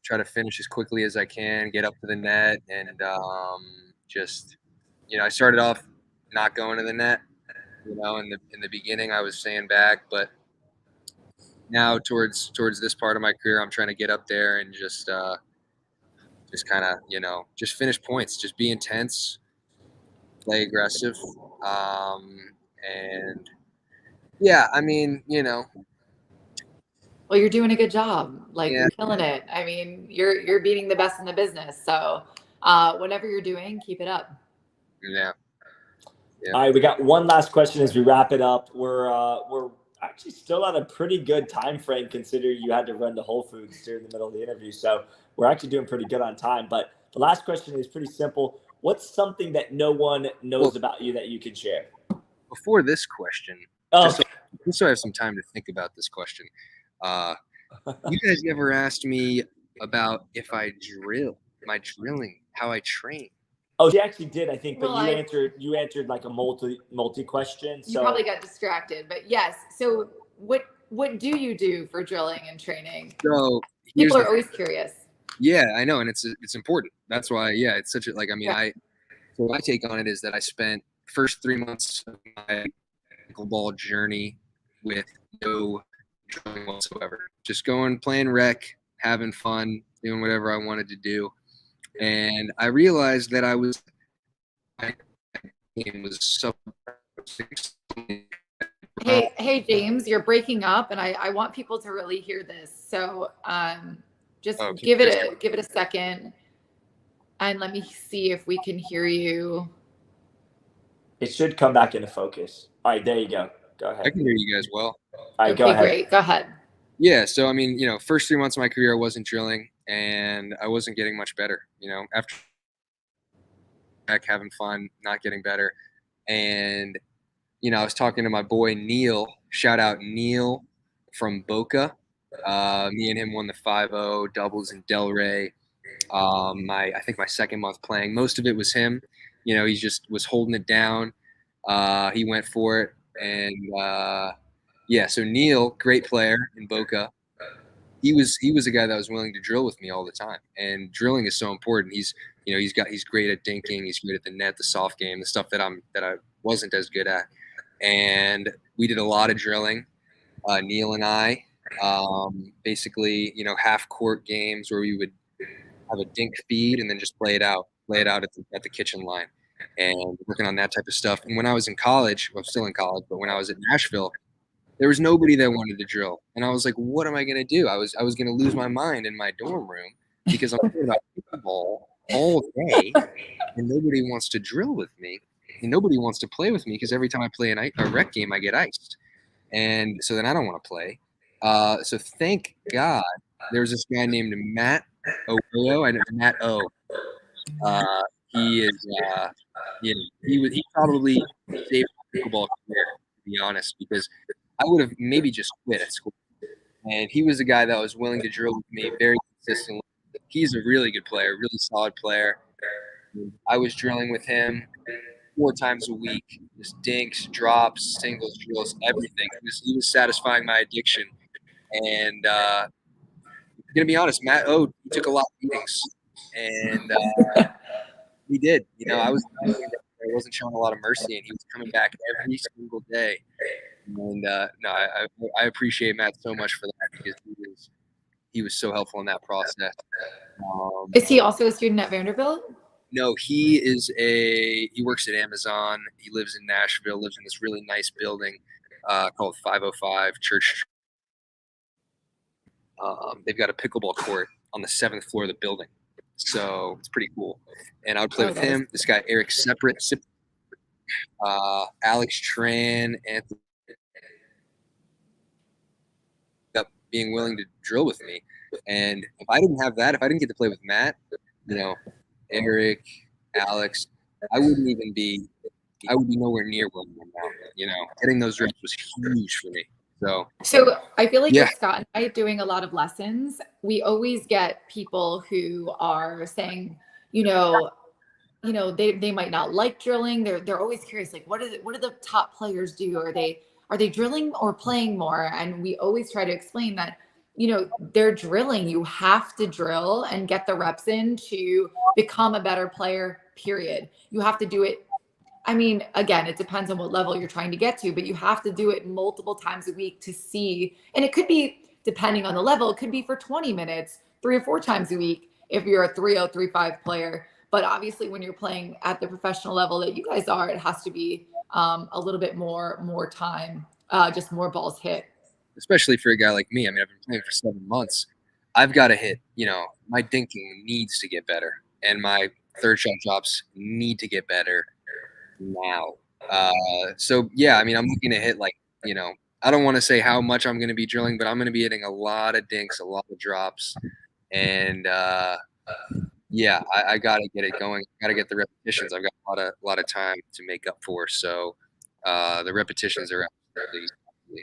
try to finish as quickly as I can, get up to the net, and just, I started off not going to the net. In the beginning, I was staying back, but now towards this part of my career, I'm trying to get up there and just kind of, just finish points, just be intense, play aggressive, and yeah, I mean, Well, you're doing a good job. You're killing it. I mean, you're beating the best in the business. So, whatever you're doing, keep it up. Yeah. All right, we got one last question as we wrap it up. We're actually still at a pretty good time frame considering you had to run to Whole Foods during the middle of the interview. So we're actually doing pretty good on time. But the last question is pretty simple. What's something that no one knows about you that you can share? Before this question, just so I have some time to think about this question, you guys never asked me about if I drill, my drilling, how I train. Oh, she actually did, I think, but you answered like a multi question. So you probably got distracted, but yes. So what do you do for drilling and training? So people are always curious. Yeah, I know, and it's important. That's why, it's such a so my take on it is that I spent the first 3 months of my pickleball journey with no drilling whatsoever, just going, playing rec, having fun, doing whatever I wanted to do. And I realized that my game was so. Hey, James, you're breaking up, and I want people to really hear this. So, just give it a second. And let me see if we can hear you. It should come back into focus. All right, there you go. Go ahead. I can hear you guys well. All right, Okay, go ahead. great. Go ahead. Yeah, so I mean, first 3 months of my career I wasn't drilling and I wasn't getting much better. After back having fun, not getting better. And I was talking to my boy Neil. Shout out Neil from Boca. Me and him won the 5-0 doubles in Delray. I think my second month playing, most of it was him. He just was holding it down. He went for it, and so Neil, great player in Boca. He was a guy that was willing to drill with me all the time, and drilling is so important. He's great at dinking. He's great at the net, the soft game, the stuff that I wasn't as good at. And we did a lot of drilling, Neil and I, basically, half court games where we would have a dink feed and then just lay it out at the kitchen line, and working on that type of stuff. And when I was in college, well, I'm still in college, but when I was at Nashville, there was nobody that wanted to drill. And I was like, what am I going to do? I was going to lose my mind in my dorm room because I'm thinking about pickleball all day and nobody wants to drill with me. And nobody wants to play with me because every time I play a rec game, I get iced. And so then I don't want to play. So thank God there's this guy named Matt O. Matt O. He is, he probably saved my pickleball career, to be honest, because I would have maybe just quit at school. And he was a guy that was willing to drill with me very consistently. He's a really good player, really solid player. I was drilling with him 4 times a week, just dinks, drops, singles, drills, everything. He was satisfying my addiction. And I'm gonna be honest, Matt O, he took a lot of beatings, and he did. I wasn't showing a lot of mercy, and he was coming back every single day. And no, I appreciate Matt so much for that because he was so helpful in that process. Is he also a student at Vanderbilt? No, he works at Amazon. He lives in Nashville, lives in this really nice building called 505 Church. They've got a pickleball court on the 7th floor of the building. So it's pretty cool. And I would play with him, this guy, Eric Separate, Alex Tran, Anthony, being willing to drill with me. And if I didn't have that, if I didn't get to play with Matt, Eric, Alex, I would be nowhere near where I am now. Getting those reps was huge for me. So I feel like with Scott and I doing a lot of lessons, we always get people who are saying, they might not like drilling. They're always curious, like, what do the top players do? Are they drilling or playing more? And we always try to explain that, they're drilling. You have to drill and get the reps in to become a better player, period. You have to do it. I mean, again, it depends on what level you're trying to get to, but you have to do it multiple times a week to see. And it could be, depending on the level, it could be for 20 minutes, 3 or 4 times a week if you're a 3-0, 3-5 player. But obviously, when you're playing at the professional level that you guys are, it has to be a little bit more time, just more balls hit. Especially for a guy like me. I mean, I've been playing for 7 months. I've got to hit, my dinking needs to get better. And my third shot drops need to get better now. So, yeah, I mean, I'm looking to hit I don't want to say how much I'm going to be drilling, but I'm going to be hitting a lot of dinks, a lot of drops. And, I got to get it going. Got to get the repetitions. I've got a lot of time to make up for. So the repetitions are absolutely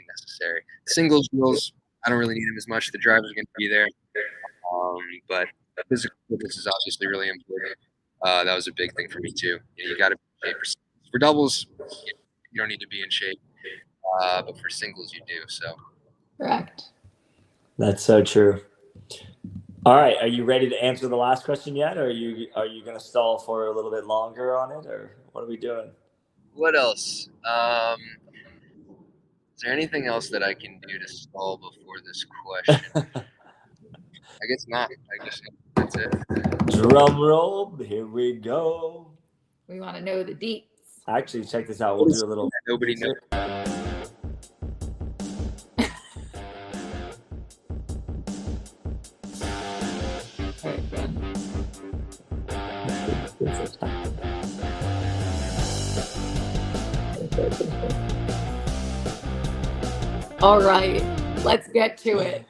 necessary. Singles drills, I don't really need them as much. The drivers are going to be there. But physical fitness is obviously really important. That was a big thing for me too. You got to be in shape for doubles. You don't need to be in shape, but for singles you do. So correct. That's so true. All right, are you ready to answer the last question yet, or are you going to stall for a little bit longer on it, or what are we doing? What else? Is there anything else that I can do to stall before this question? I guess not. I guess that's it. Drum roll. Here we go. We want to know the deets. Actually, check this out. We'll do a little. Nobody knows. All right, let's get to it.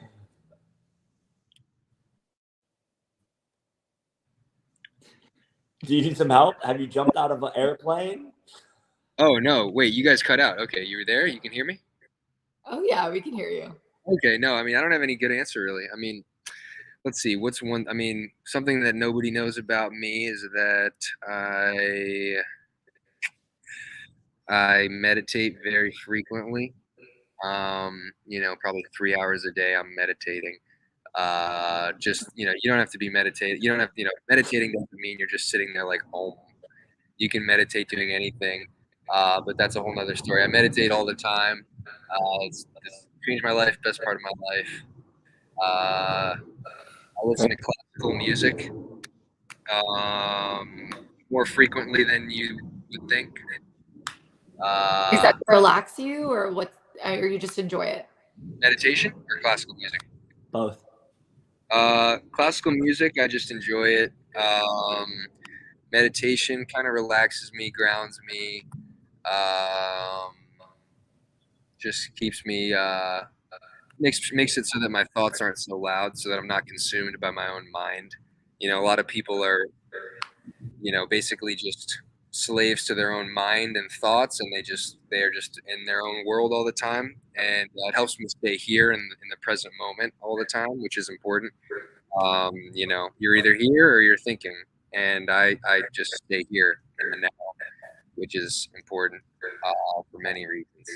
Do you need some help? Have you jumped out of an airplane? Oh, no. Wait, you guys cut out. Okay, you were there? You can hear me? Oh, yeah, we can hear you. Okay, no, I mean, I don't have any good answer, really. I mean, let's see. What's one? I mean, something that nobody knows about me is that I meditate very frequently. Probably 3 hours a day I'm meditating. Just, you don't have to be meditating. You don't have, meditating doesn't mean you're just sitting there like home. You can meditate doing anything. But that's a whole nother story. I meditate all the time. It's changed my life, best part of my life. I listen to classical music more frequently than you would think. Is that to relax you, or what? Or you just enjoy it? Meditation or classical music? Both. Classical music, I just enjoy it. Meditation kind of relaxes me, grounds me, just keeps me makes it so that my thoughts aren't so loud, so that I'm not consumed by my own mind. A lot of people are, basically just slaves to their own mind and thoughts, and they are just in their own world all the time. And it helps me stay here in the present moment all the time, which is important. You're either here or you're thinking, and I just stay here in the now, which is important for many reasons.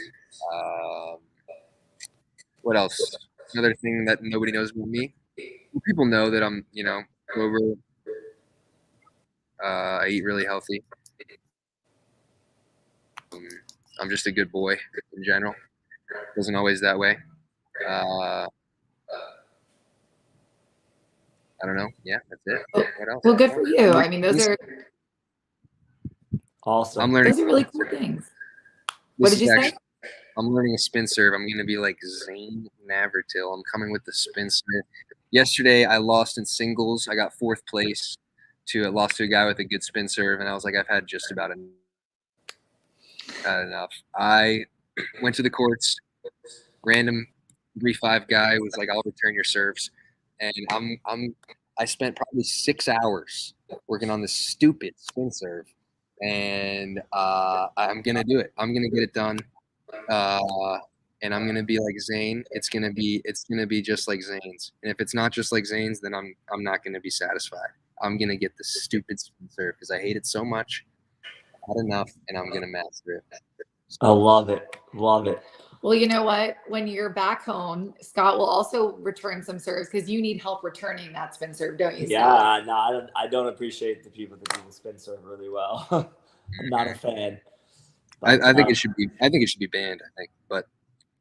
What else? Another thing that nobody knows about me. People know that I'm, sober. I eat really healthy. I'm just a good boy in general. Wasn't always that way. I don't know. Yeah, that's it. What else? Well, good for you. I mean, those are awesome. I'm learning. Those are really cool things. What did you say? I'm learning a spin serve. I'm going to be like Zane Navratil. I'm coming with the spin serve. Yesterday, I lost in singles. I got 4th place. Lost to a guy with a good spin serve, and I was like, I've had just about enough. I went to the courts. Random 3-5 guy was like, "I'll return your serves," and I spent probably 6 hours working on this stupid spin serve, and I'm gonna do it. I'm gonna get it done. And I'm gonna be like Zane. It's gonna be just like Zane's. And if it's not just like Zane's, then I'm not gonna be satisfied. I'm gonna get the stupid spin serve because I hate it so much. Not enough, and I'm gonna master it. I love it. Love it. Well, you know what? When you're back home, Scott will also return some serves because you need help returning that spin serve, don't you, Scott? Yeah, no, I don't appreciate the people that do the spin serve really well. I'm not a fan. But, I think it should be. I think it should be banned. I think, but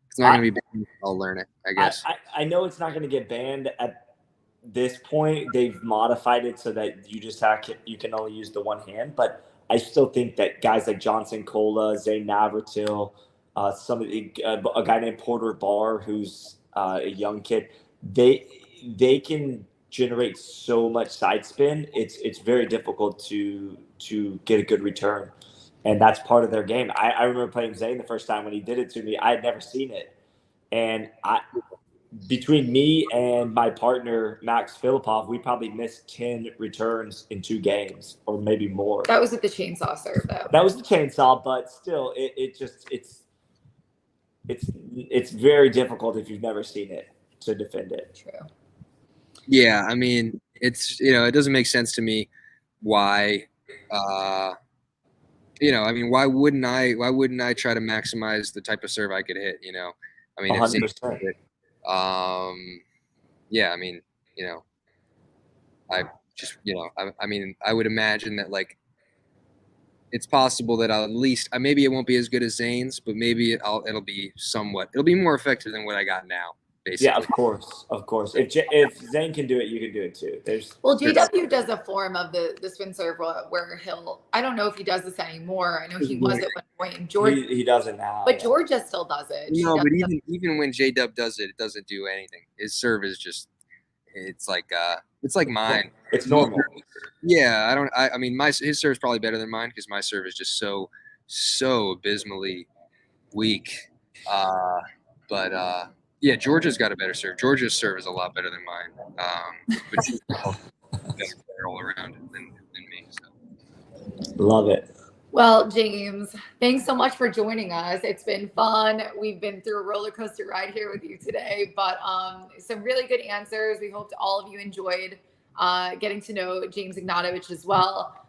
it's not going to be banned. I'll learn it. I guess. I know it's not going to get banned at this point. They've modified it so that you can only use the one hand. But I still think that guys like Johnson Cola, Zane Navratil, a guy named Porter Barr, who's a young kid, they can generate so much side spin. It's very difficult to get a good return. And that's part of their game. I remember playing Zane the first time when he did it to me. I had never seen it. And between me and my partner, Max Filipov, we probably missed 10 returns in 2 games or maybe more. That was with the chainsaw serve, though. That was the chainsaw, but still, it's very difficult if you've never seen it to defend it. True. Yeah, I mean, it doesn't make sense to me why why wouldn't I try to maximize the type of serve I could hit? I mean, 100%. Yeah, I mean, I just, I mean, I would imagine that like it's possible that I'll at least maybe it won't be as good as Zane's, but maybe it'll be more effective than what I got now. Basically. Yeah, of course. If Zane can do it, you can do it too. JW does a form of the spin serve where I don't know if he does this anymore. I know he was at one point. And George, he doesn't now. But Georgia still does it. No, but even when JW does it, it doesn't do anything. His serve is just, it's like mine. It's normal. Yeah, I mean his serve is probably better than mine because my serve is just so so abysmally weak. But yeah, Georgia's got a better serve. Georgia's serve is a lot better than mine. But she's better all around than me. So. Love it. Well, James, thanks so much for joining us. It's been fun. We've been through a roller coaster ride here with you today, but some really good answers. We hope all of you enjoyed getting to know James Ignatowich as well.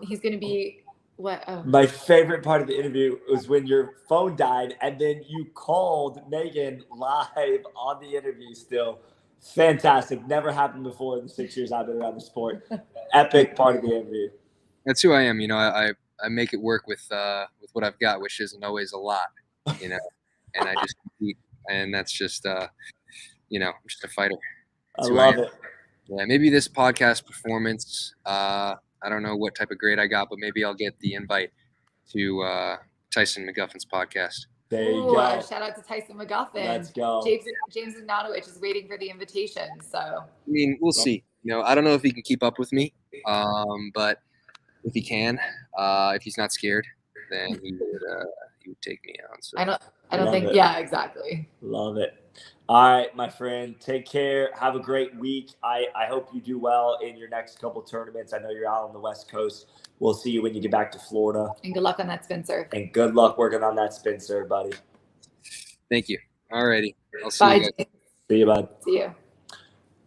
He's going to be what? Oh. My favorite part of the interview was when your phone died and then you called Megan live on the interview still. Fantastic. Never happened before in the 6 years I've been around the sport. Epic part of the interview. That's who I am. You know, I make it work with what I've got, which isn't always a lot, you know, and I just compete, and that's just, you know, I'm just a fighter. I love it. Yeah, maybe this podcast performance, I don't know what type of grade I got, but maybe I'll get the invite to Tyson McGuffin's podcast. There you go. Shout out to Tyson McGuffin. Let's go. James Ignatowich is waiting for the invitation. So I mean, we'll see. You know, I don't know if he can keep up with me, but if he can, if he's not scared, then he would take me on. So I don't think. Yeah, exactly. Love it. All right, my friend. Take care. Have a great week. I hope you do well in your next couple tournaments. I know you're out on the West Coast. We'll see you when you get back to Florida. And good luck on that spin serve. And good luck working on that spin serve, buddy. Thank you. All righty. I'll see Bye, you guys. James. See you, bud. See you.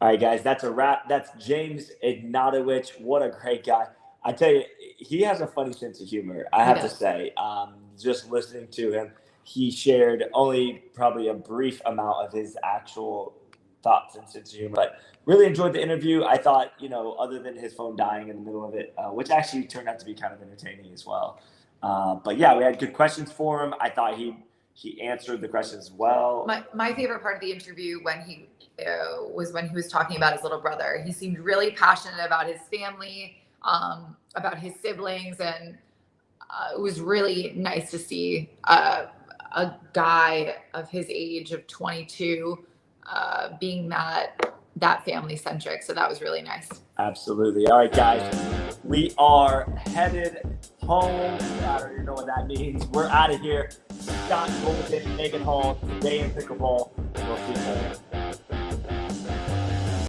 All right, guys. That's a wrap. That's James Ignatowich. What a great guy. I tell you, he has a funny sense of humor, I have to say. Just listening to him, he shared only probably a brief amount of his actual thoughts and sense of humor. But really enjoyed the interview. I thought, you know, other than his phone dying in the middle of it, which actually turned out to be kind of entertaining as well. But yeah, we had good questions for him. I thought he answered the questions well. My favorite part of the interview when he was talking about his little brother. He seemed really passionate about his family, about his siblings, and it was really nice to see a guy of his age of 22 being that family centric. So that was really nice. Absolutely. All right, guys, we are headed home. I don't even know what that means. We're out of here. Scott Golden, Megan Hall, today in Pickleball. We'll see you later.